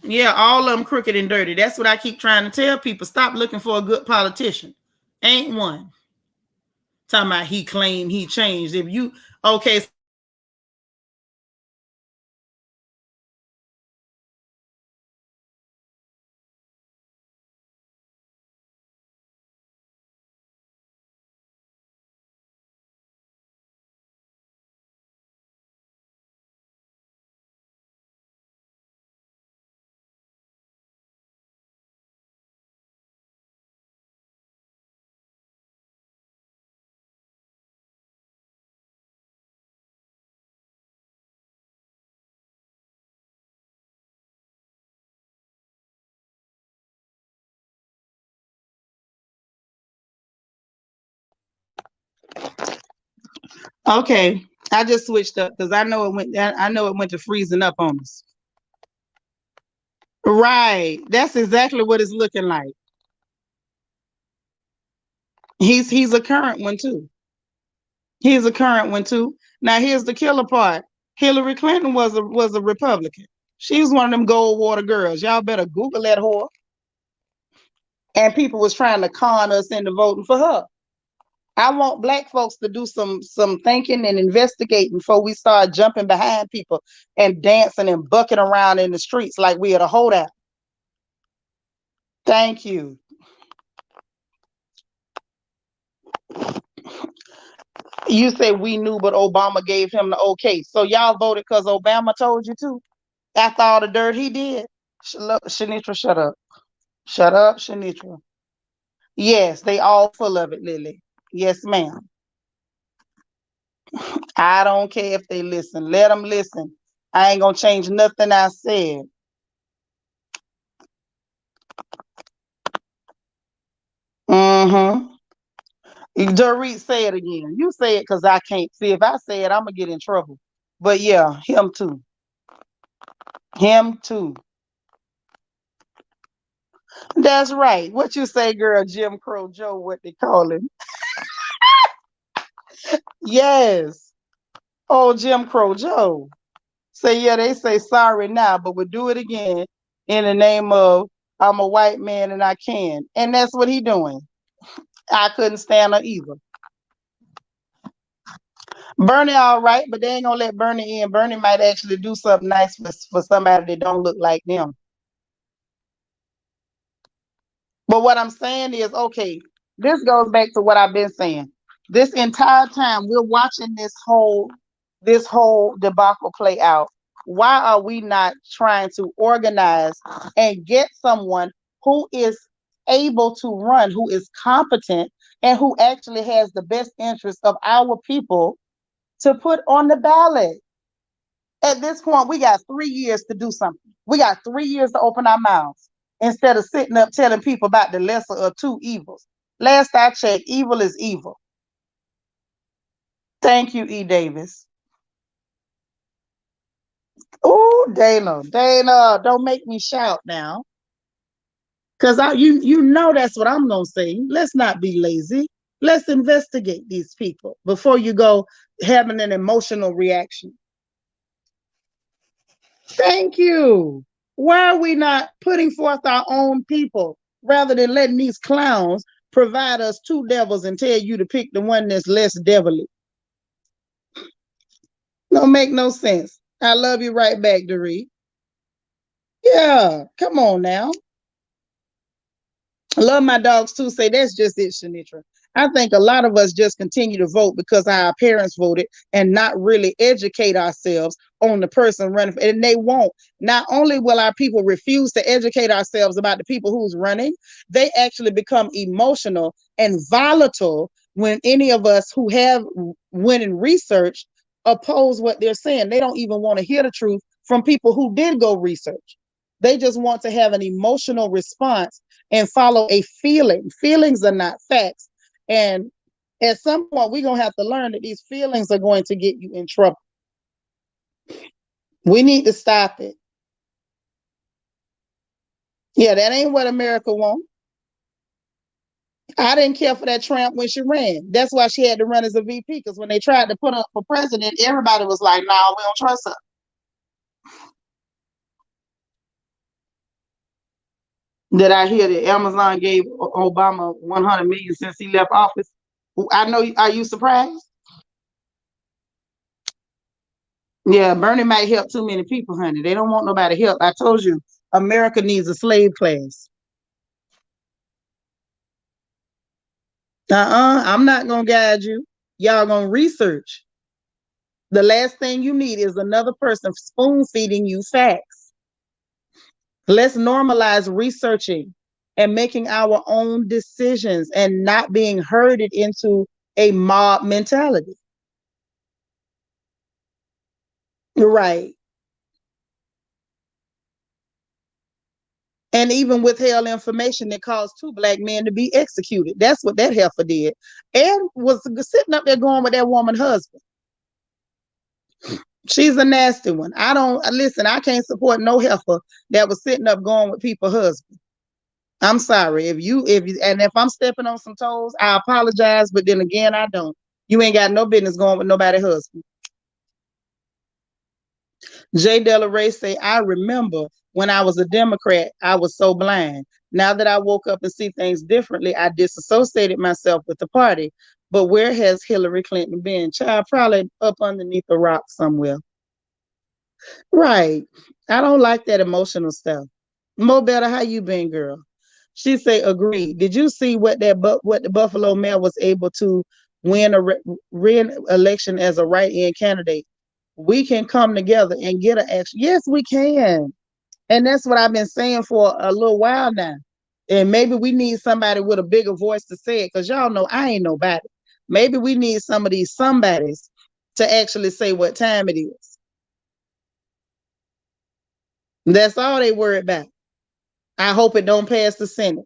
Yeah, all of them crooked and dirty. That's what I keep trying to tell people. Stop looking for a good politician. Ain't one. Talking about he claimed he changed. If you, okay. Okay, I just switched up because I know it went to freezing up on us. Right. That's exactly what it's looking like. He's a current one too. He's a current one too. Now here's the killer part. Hillary Clinton was a Republican. She was one of them gold water girls. Y'all better Google that whore. And people was trying to con us into voting for her. I want black folks to do some thinking and investigating before we start jumping behind people and dancing and bucking around in the streets like we at a holdout. Thank you. You say we knew, but Obama gave him the okay. So y'all voted because Obama told you to? After all the dirt he did? Shanitra, shut up. Shut up, Shanitra. Yes, they all full of it, Lily. Yes, ma'am. I don't care if they listen. Let them listen. I ain't gonna change nothing I said. Mm-hmm. Dorit, say it again. You say it because I can't see. If I say it, I'm gonna get in trouble. But yeah, him too. Him too. That's right. What you say, girl? Jim Crow Joe, what they call him? Yes. Oh, Jim Crow Joe. Say, yeah, they say sorry now, but we'll do it again in the name of I'm a white man and I can. And that's what he doing. I couldn't stand her either. Bernie all right, but they ain't gonna let Bernie in. Bernie might actually do something nice for somebody that don't look like them. But what I'm saying is, okay, this goes back to what I've been saying. This entire time we're watching this whole debacle play out. Why are we not trying to organize and get someone who is able to run, who is competent, and who actually has the best interest of our people to put on the ballot? At this point, we got 3 years to do something. We got 3 years to open our mouths instead of sitting up telling people about the lesser of two evils. Last I checked, evil is evil. Thank you, E. Davis. Oh, Dana, don't make me shout now. Because you know that's what I'm gonna say. Let's not be lazy. Let's investigate these people before you go having an emotional reaction. Thank you. Why are we not putting forth our own people rather than letting these clowns provide us two devils and tell you to pick the one that's less devilly? Don't make no sense. I love you right back, Doree. Yeah, come on now. I love my dogs too. Say that's just it, Shanitra. I think a lot of us just continue to vote because our parents voted and not really educate ourselves on the person running. And they won't. Not only will our people refuse to educate ourselves about the people who's running, they actually become emotional and volatile when any of us who have went and research oppose what they're saying. They don't even want to hear the truth from people who did go research. They just want to have an emotional response and follow a feeling. Feelings are not facts. And at some point, we're going to have to learn that these feelings are going to get you in trouble. We need to stop it. Yeah, that ain't what America wants. I didn't care for that Trump when she ran. That's why she had to run as a VP, because when they tried to put her up for president, everybody was like, "No, we don't trust her." Did I hear that Amazon gave Obama 100 million since he left office? I know. Are you surprised? Yeah, Bernie might help too many people, honey. They don't want nobody help. I told you, America needs a slave class. I'm not gonna guide you. Y'all gonna research. The last thing you need is another person spoon feeding you facts. Let's normalize researching and making our own decisions and not being herded into a mob mentality. Right. And even withheld information that caused two black men to be executed. That's what that heifer did. And was sitting up there going with that woman husband. She's a nasty one. I don't listen. I can't support no heifer that was sitting up going with people's husband. I'm sorry and if I'm stepping on some toes, I apologize. But then again, I don't. You ain't got no business going with nobody's husband. Jay Della Ray say, I remember when I was a Democrat, I was so blind. Now that I woke up and see things differently, I disassociated myself with the party. But where has Hillary Clinton been? Child, probably up underneath a rock somewhere. Right. I don't like that emotional stuff. Mo Better, how you been, girl? She say, agree. Did you see what what the Buffalo mayor was able to win a re-election as a write-in candidate? We can come together and get an action. Yes, we can. And that's what I've been saying for a little while now. And maybe we need somebody with a bigger voice to say it, because y'all know I ain't nobody. Maybe we need some of these somebodies to actually say what time it is. That's all they worry about. I hope it don't pass the Senate,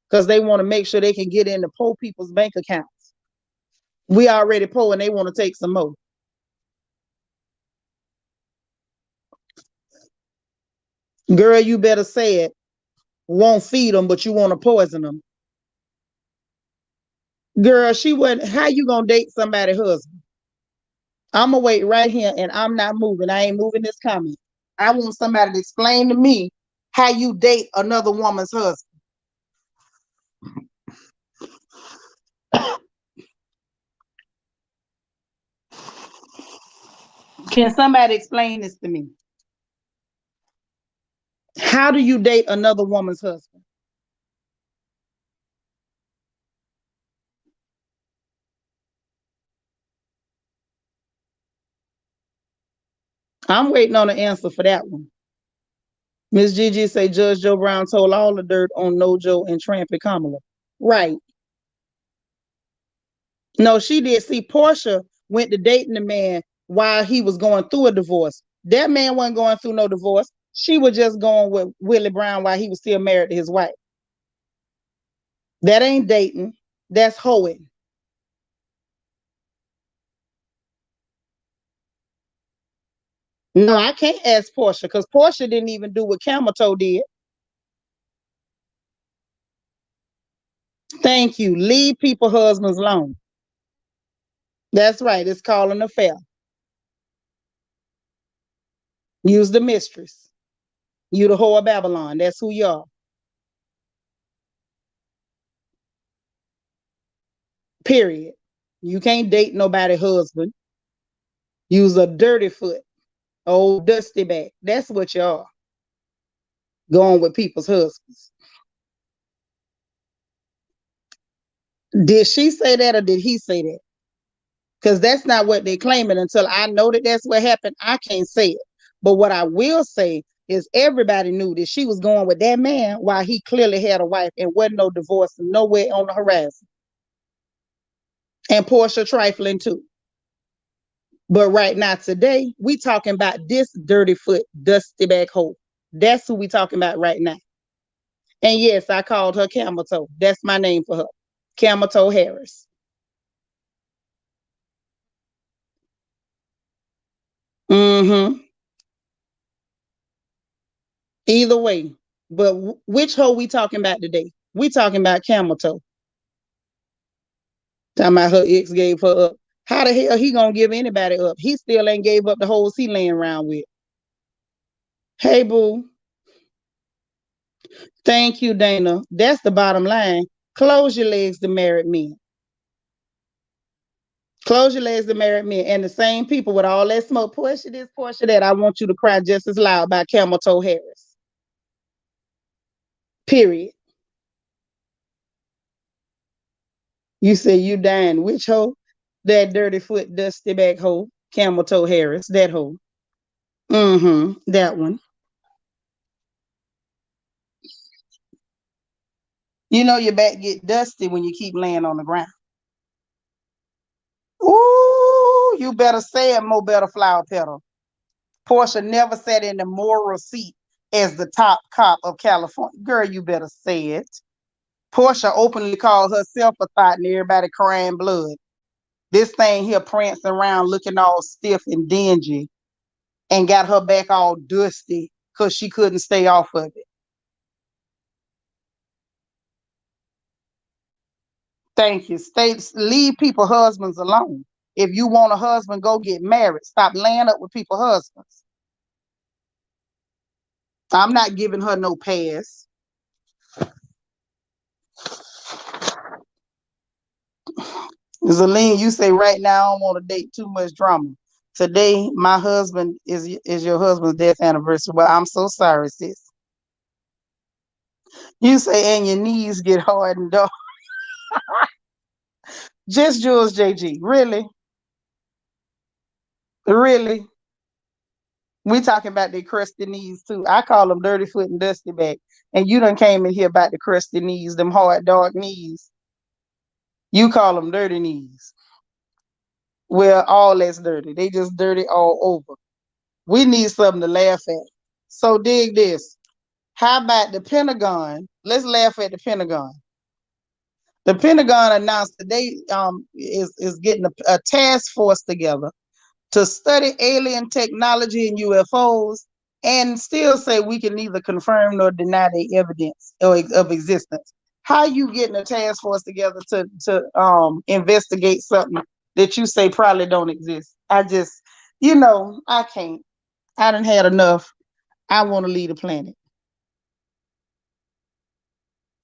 because they want to make sure they can get into poor people's bank accounts. We already poor and they want to take some more. Girl, you better say it. Won't feed them, but you want to poison them. Girl, she wouldn't. How you gonna date somebody's husband? I'm gonna wait right here and I'm not moving. I ain't moving this comment. I want somebody to explain to me how you date another woman's husband. Can somebody explain this to me? How do you date another woman's husband? I'm waiting on an answer for that one. Miss Gigi say Judge Joe Brown told all the dirt on Nojo and Trampy Kamala. Right. No, she did. See, Portia went to dating the man while he was going through a divorce. That man wasn't going through no divorce. She was just going with Willie Brown while he was still married to his wife. That ain't dating. That's hoeing. No, I can't ask Portia because Portia didn't even do what Camel Toe did. Thank you. Leave people husbands alone. That's right. It's called an affair. Use the mistress. You the whore of Babylon. That's who you are. Period. You can't date nobody husband. Use a dirty foot. Old dusty back. That's what you are. Going with people's husbands. Did she say that or did he say that? Because that's not what they're claiming. Until I know that that's what happened, I can't say it. But what I will say is everybody knew that she was going with that man while he clearly had a wife and wasn't no divorce nowhere on the horizon. And Portia trifling too. But right now, today, we talking about this dirty foot, dusty back hole. That's who we talking about right now. And yes, I called her Camel Toe. That's my name for her. Camel Toe Harris. Mm-hmm. Either way. But which hoe we talking about today? We talking about Camel Toe. Talking about her ex gave her up. How the hell he gonna give anybody up? He still ain't gave up the hoes he laying around with. Hey, boo. Thank you, Dana. That's the bottom line. Close your legs to married men. Close your legs to married men. And the same people with all that smoke. Portia this, Portia that. I want you to cry just as loud about Camel Toe Harris. Period. You say you dying. Which hoe? That dirty foot, dusty back hoe. Camel Toe Harris. That hoe. Mm-hmm. That one. You know your back get dusty when you keep laying on the ground. Ooh, you better say it, Mo Better Flower Petal. Portia never sat in the moral seat as the top cop of California. Girl, you better say it. Portia openly called herself a thought and everybody crying blood. This thing here prancing around looking all stiff and dingy and got her back all dusty because she couldn't stay off of it. Thank you. Leave people husbands alone. If you want a husband, go get married. Stop laying up with people husbands. I'm not giving her no pass. Zaleen, you say right now I don't want to date too much drama. Today, my husband is your husband's death anniversary. Well, I'm so sorry, sis. You say and your knees get hard and dark. Just Jules JG. Really? Really? We talking about the crusty knees too. I call them dirty foot and dusty back. And you done came in here about the crusty knees, them hard, dark knees. You call them dirty knees. Well, all that's dirty. They just dirty all over. We need something to laugh at. So dig this. How about the Pentagon? Let's laugh at the Pentagon. The Pentagon announced that they is getting a task force together to study alien technology and UFOs and still say we can neither confirm nor deny the evidence of existence. How you getting a task force together to investigate something that you say probably don't exist? I just, I can't. I done had enough. I want to leave the planet.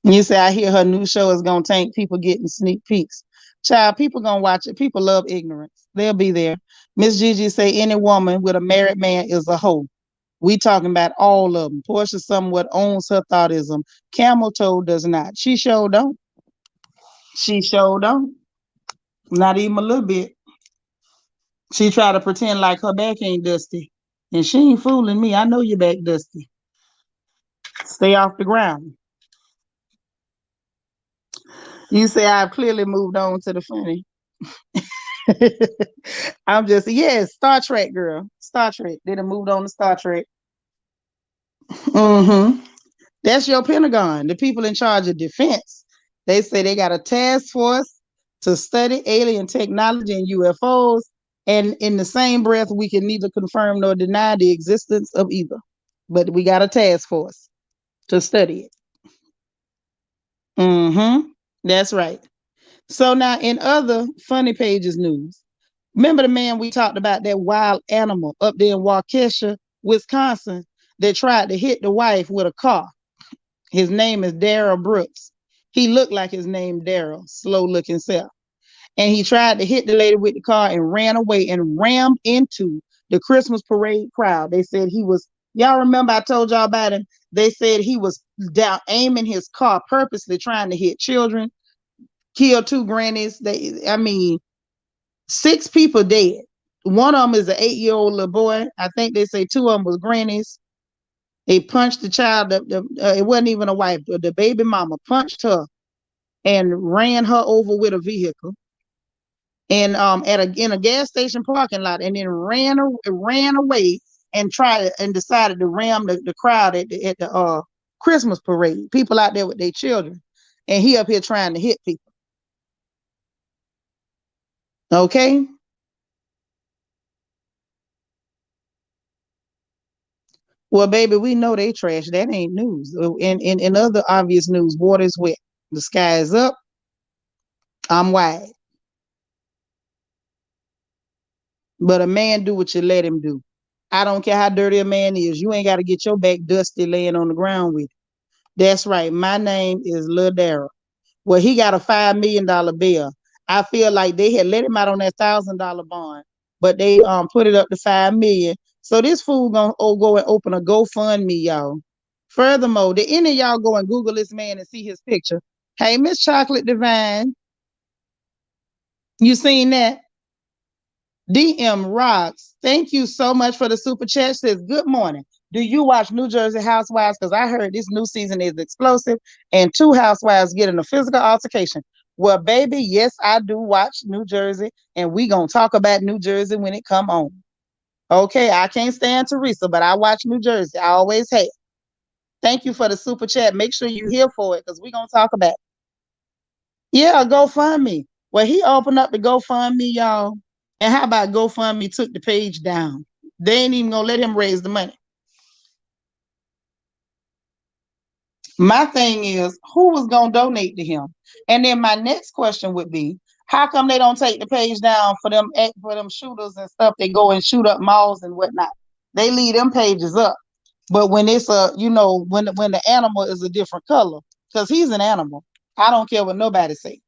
You say I hear her new show is gonna tank people getting sneak peeks. Child, people gonna watch it. People love ignorance. They'll be there. Miss Gigi say any woman with a married man is a hoe. We talking about all of them. Portia somewhat owns her thoughtism. Camel Toe does not. She sure don't. She sure don't. Not even a little bit. She try to pretend like her back ain't dusty. And she ain't fooling me. I know your back dusty. Stay off the ground. You say I've clearly moved on to the funny. I'm just, yes, Star Trek girl. Star Trek. They done moved on to Star Trek. Mm-hmm. That's your Pentagon, the people in charge of defense. They say they got a task force to study alien technology and UFOs And in the same breath, we can neither confirm nor deny the existence of either. But we got a task force to study it. That's right. So now in other funny pages news, remember the man we talked about, that wild animal up there in Waukesha, Wisconsin, that tried to hit the wife with a car? His name is Daryl Brooks. He looked like his name Daryl, slow looking self. And he tried to hit the lady with the car and ran away and rammed into the Christmas parade crowd. They said he was, y'all remember I told y'all about him? They said he was down aiming his car purposely trying to hit children, kill two grannies. I mean, 6 people dead. One of them is an 8-year-old little boy. I think they say 2 of them was grannies. They punched the child. It wasn't even a wife. The baby mama punched her and ran her over with a vehicle. And in a gas station parking lot, and then ran away and decided to ram the crowd at the Christmas parade. People out there with their children, and he up here trying to hit people. Okay. Well, baby, we know they trash. That ain't news. In other obvious news, water is wet. The sky is up. I'm wide. But a man do what you let him do. I don't care how dirty a man is. You ain't got to get your back dusty laying on the ground with it. That's right. My name is Lil Daryl. Well, he got a $5 million bill. I feel like they had let him out on that $1,000 bond, but they put it up to $5 million. So this fool gonna go and open a GoFundMe, y'all. Furthermore, did any of y'all go and Google this man and see his picture? Hey, Miss Chocolate Divine, you seen that? DM Rocks, thank you so much for the super chat. Says, good morning. Do you watch New Jersey Housewives? Because I heard this new season is explosive and 2 housewives getting a physical altercation. Well, baby, yes, I do watch New Jersey, and we gonna talk about New Jersey when it come on. Okay, I can't stand Teresa, but I watch New Jersey. I always have. Thank you for the super chat. Make sure you here for it, because we gonna talk about it. Yeah, GoFundMe. Well, he opened up the GoFundMe, y'all. And how about GoFundMe took the page down? They ain't even gonna let him raise the money. My thing is, who was gonna donate to him? And then my next question would be, how come they don't take the page down for them shooters and stuff? They go and shoot up malls and whatnot. They leave them pages up. But when it's when the animal is a different color, because he's an animal. I don't care what nobody say.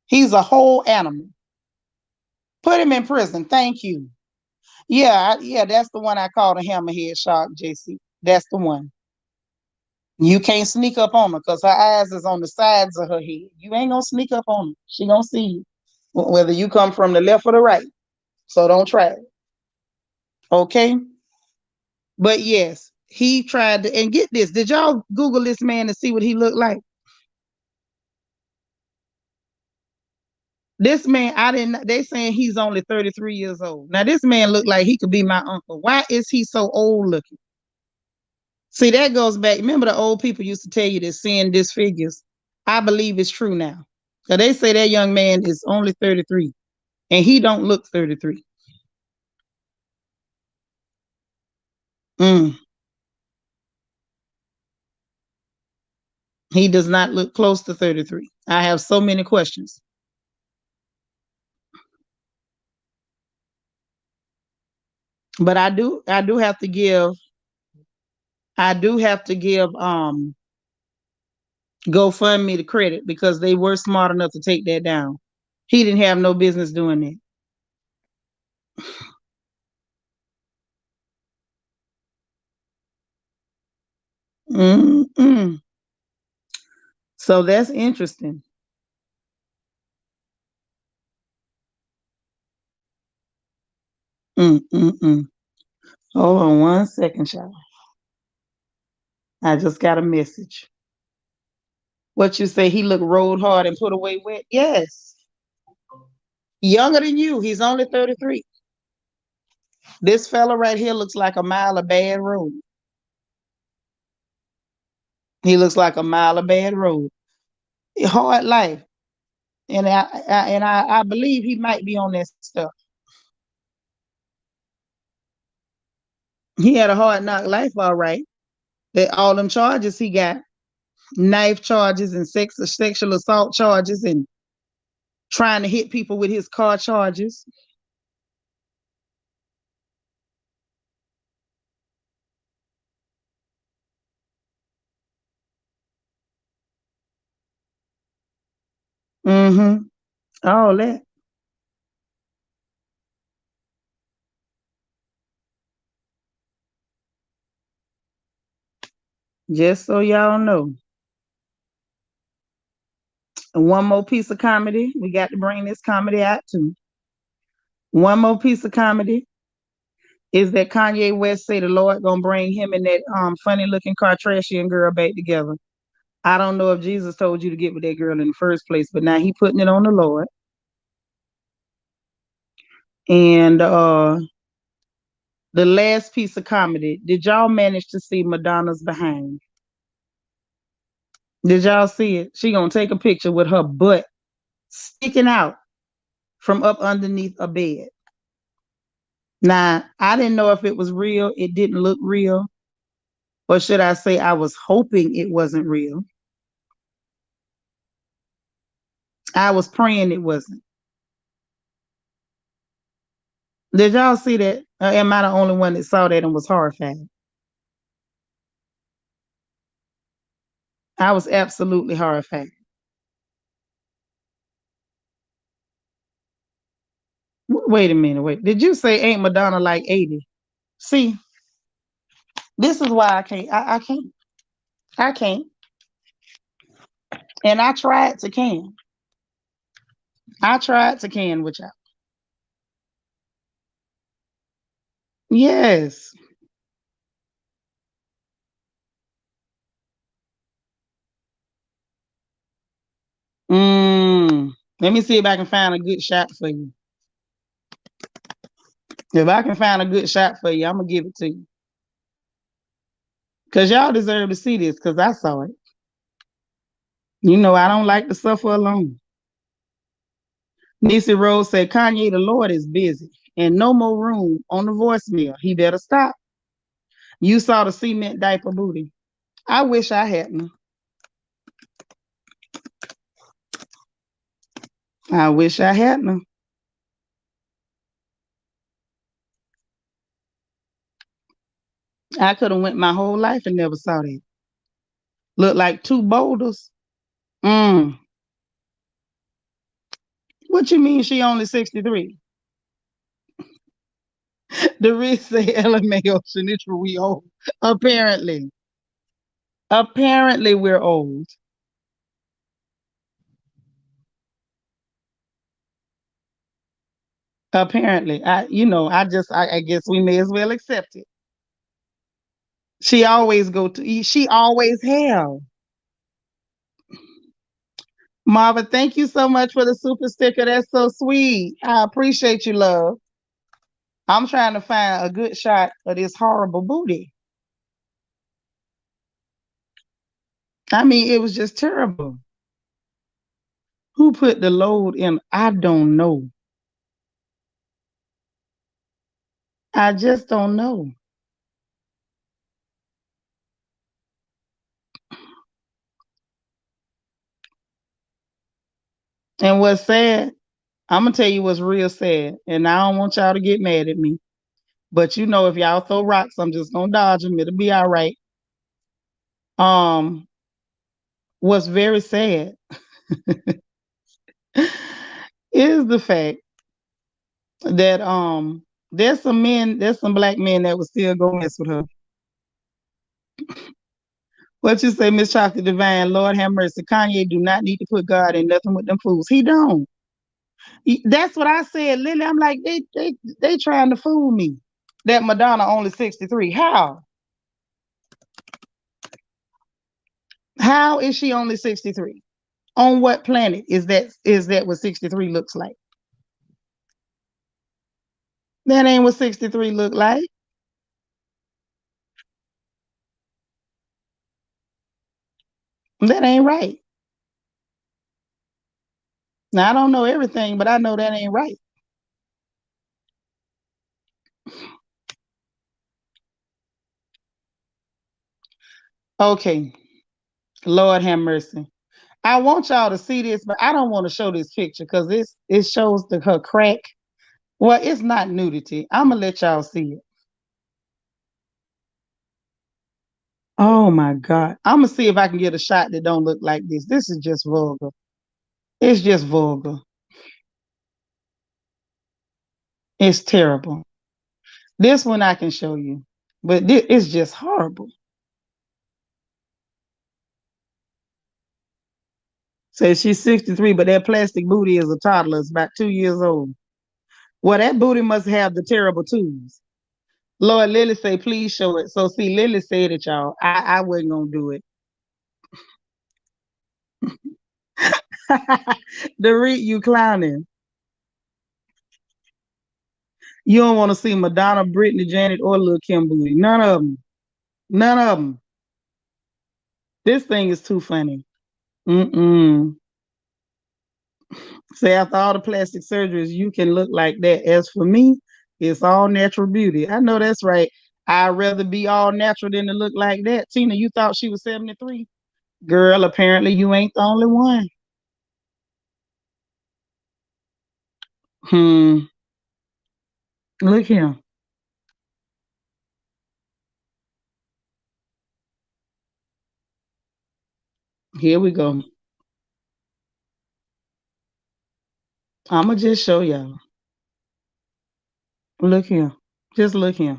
He's a whole animal. Put him in prison. Thank you. Yeah, that's the one I call the hammerhead shark, JC. That's the one. You can't sneak up on her because her eyes is on the sides of her head. You ain't gonna sneak up on her. She gonna see you, whether you come from the left or the right. So don't try it. Okay? But yes, he tried to, and get this. Did y'all Google this man to see what he looked like? This man, I didn't, they saying he's only 33 years old. Now, this man looked like he could be my uncle. Why is he so old looking? See, that goes back. Remember the old people used to tell you that seeing disfigures? I believe it's true now. So they say that young man is only 33 and he don't look 33. He does not look close to 33. I have so many questions. But I do have to give GoFundMe the credit because they were smart enough to take that down. He didn't have no business doing that. So that's interesting. Hold on one second, child. I just got a message. What you say? He looked rolled hard and put away wet? Yes. Younger than you. He's only 33. This fella right here looks like a mile of bad road. He looks like a mile of bad road. Hard life. And I believe he might be on that stuff. He had a hard knock life, all right. That all them charges he got, knife charges and sexual assault charges and trying to hit people with his car charges. Mm-hmm. All that. Just so y'all know. And one more piece of comedy. We got to bring this comedy out too. One more piece of comedy is that Kanye West say the Lord gonna bring him and that funny looking Kardashian girl back together. I don't know if Jesus told you to get with that girl in the first place, but now he putting it on the Lord. And the last piece of comedy, did y'all manage to see Madonna's behind? Did y'all see it? She gonna take a picture with her butt sticking out from up underneath a bed. Now, I didn't know if it was real. It didn't look real. Or should I say I was hoping it wasn't real? I was praying it wasn't. Did y'all see that? Or am I the only one that saw that and was horrified? I was absolutely horrified. Wait a minute, wait. Did you say Ain't Madonna like 80? See, this is why I can't. I can't. I can't. And I tried to can. I tried to can with y'all. Yes. Mm. Let me see if I can find a good shot for you. If I can find a good shot for you, I'm gonna give it to you. Cause y'all deserve to see this, cause I saw it. You know I don't like to suffer alone. Nisi Rose said, Kanye, the Lord is busy and no more room on the voicemail. He better stop. You saw the cement diaper booty. I wish I hadn't. I wish I hadn't. I could have went my whole life and never saw that. Look like two boulders. Mm. What you mean she only 63? The rich say LMAO Sinitra, we old. Apparently. Apparently we're old. Apparently. I guess we may as well accept it. She always go to eat. She always have. Marva, thank you so much for the super sticker. That's so sweet. I appreciate you, love. I'm trying to find a good shot of this horrible booty. I mean, it was just terrible. Who put the load in? I don't know. I just don't know. And what's sad, I'm gonna tell you what's real sad. And I don't want y'all to get mad at me. But you know, if y'all throw rocks, I'm just gonna dodge them. It'll be all right. Um, what's very sad is the fact that there's some black men that would still go mess with her. What you say, Miss Chocolate Divine? Lord have mercy. Kanye do not need to put God in nothing with them fools. He don't. That's what I said, Lily. I'm like, they trying to fool me. That Madonna only 63. How? How is she only 63? On what planet is that what 63 looks like? That ain't what 63 look like. That ain't right. Now I don't know everything, but I know that ain't right. Okay. Lord have mercy. I want y'all to see this, but I don't want to show this picture because it shows her crack. Well, it's not nudity. I'm gonna let y'all see it. Oh my God. I'm gonna see if I can get a shot that don't look like this. This is just vulgar. It's just vulgar. It's terrible. This one I can show you, but it's just horrible. Says she's 63, but that plastic booty is a toddler. It's about 2 years old. Well, that booty must have the terrible tubes. Lord, Lily say, please show it. So see, Lily said it, y'all. I wasn't gonna do it. Dorit, you clowning. You don't want to see Madonna, Brittany, Janet, or Lil Kim booty. None of them. None of them. This thing is too funny. Mm-mm. Say after all the plastic surgeries, you can look like that. As for me, it's all natural beauty. I know that's right. I'd rather be all natural than to look like that. Tina, you thought she was 73? Girl, apparently you ain't the only one. Look here. Here we go. I'ma just show y'all. Look here. Just look here.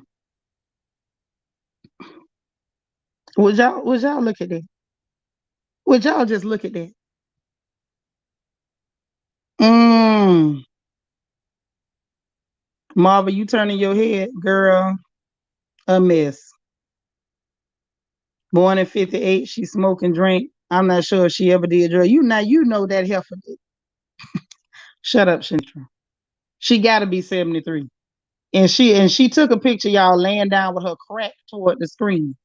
Would y'all look at that? Would y'all just look at that? Mm. Marva, you turning your head, girl. A mess. Born in 58, she smoke and drink. I'm not sure if she ever did drugs. You know that heifer did. Shut up, Shintra. She gotta be 73. And she took a picture, y'all, laying down with her crack toward the screen.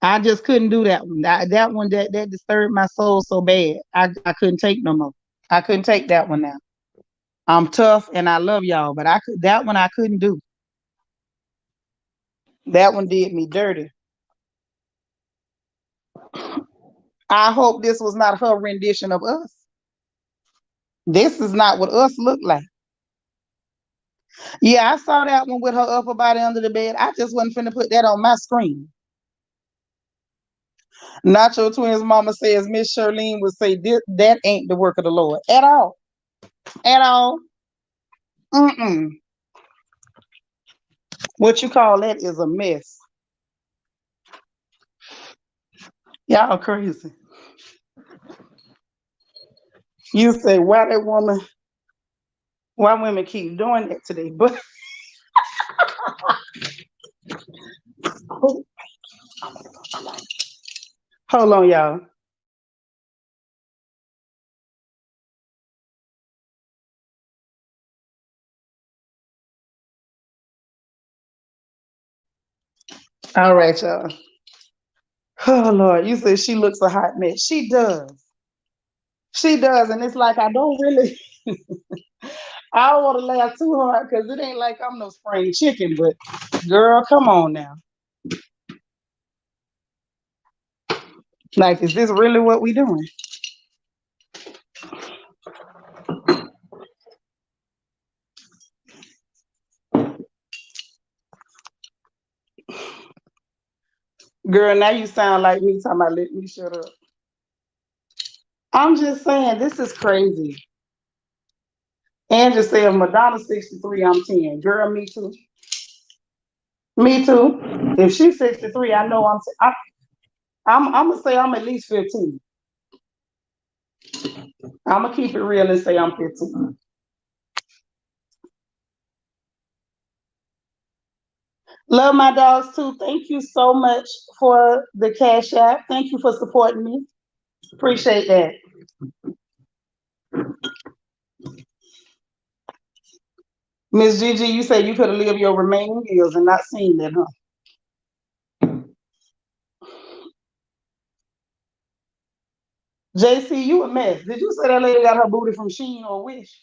I just couldn't do that one. That one that disturbed my soul so bad. I couldn't take no more. I couldn't take that one now. I'm tough and I love y'all, but that one I couldn't do. That one did me dirty. I hope this was not her rendition of us. This is not what us look like. Yeah, I saw that one with her upper body under the bed. I just wasn't finna put that on my screen. Nacho Twins mama says Miss Charlene would say that ain't the work of the Lord at all. At all. Mm-mm. What you call that is a mess. Y'all crazy. You say why women keep doing that today? But hold on, y'all. All right, y'all. Oh Lord, you say she looks a hot mess. She does. She does, and it's like I don't really. I don't want to laugh too hard because it ain't like I'm no spring chicken. But girl, come on now. Like, is this really what we doing? Girl, now you sound like me talking about let me shut up. I'm just saying this is crazy. Andrew said Madonna 63, I'm 10. Girl, me too. Me too. If she's 63, I know I'm gonna say I'm at least 15. I'm gonna keep it real and say I'm 15. Love my dogs too. Thank you so much for the cash app. Thank you for supporting me. Appreciate that. Miss Gigi, you said you could have lived your remaining years and not seen that, huh? JC, you a mess. Did you say that lady got her booty from Sheen or Wish?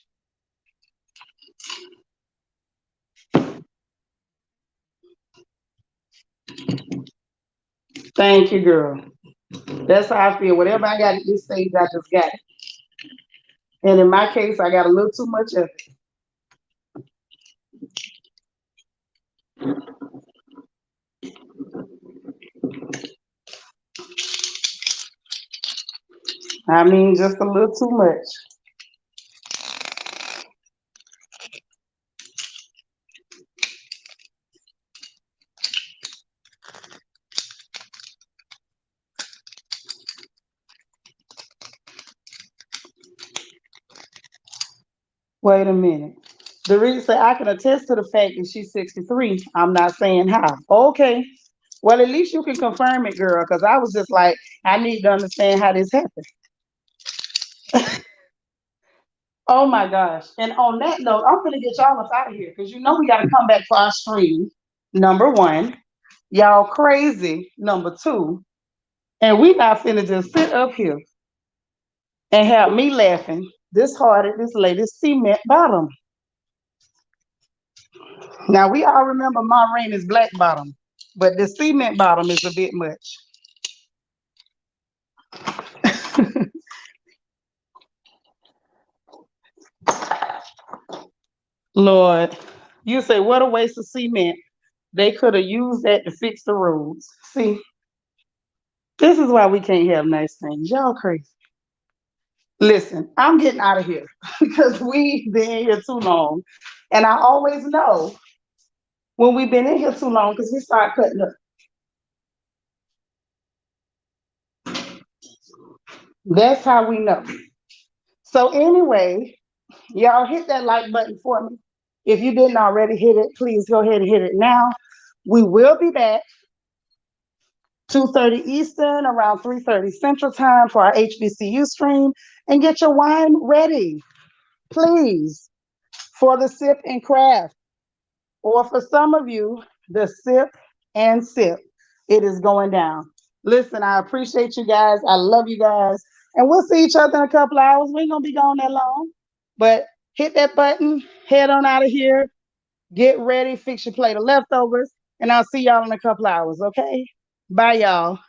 Thank you, girl. That's how I feel. Whatever I got at this stage, I just got it. And in my case, I got a little too much of it. I mean, just a little too much. Wait a minute. The reason say I can attest to the fact that she's 63. I'm not saying how. Okay. Well, at least you can confirm it, girl, because I was just like, I need to understand how this happened. Oh my gosh. And on that note, I'm gonna get y'all up out of here because you know we gotta come back for our stream. Number one. Y'all crazy. Number two. And we not finna just sit up here and have me laughing this hard at this lady's cement bottom. Now we all remember Maureen is black bottom, but the cement bottom is a bit much. Lord, you say what a waste of cement. They could have used that to fix the roads. See, this is why we can't have nice things. Y'all crazy. Listen, I'm getting out of here because we've been here too long. And I always know when we've been in here too long because we start cutting up. That's how we know. So anyway, y'all hit that like button for me. If you didn't already hit it, please go ahead and hit it now. We will be back 2:30 Eastern, around 3:30 Central Time for our HBCU stream. And get your wine ready, please, for the sip and craft. Or for some of you, the sip and sip. It is going down. Listen, I appreciate you guys. I love you guys. And we'll see each other in a couple hours. We ain't going to be gone that long. But hit that button, head on out of here, get ready, fix your plate of leftovers, and I'll see y'all in a couple hours, okay? Bye, y'all.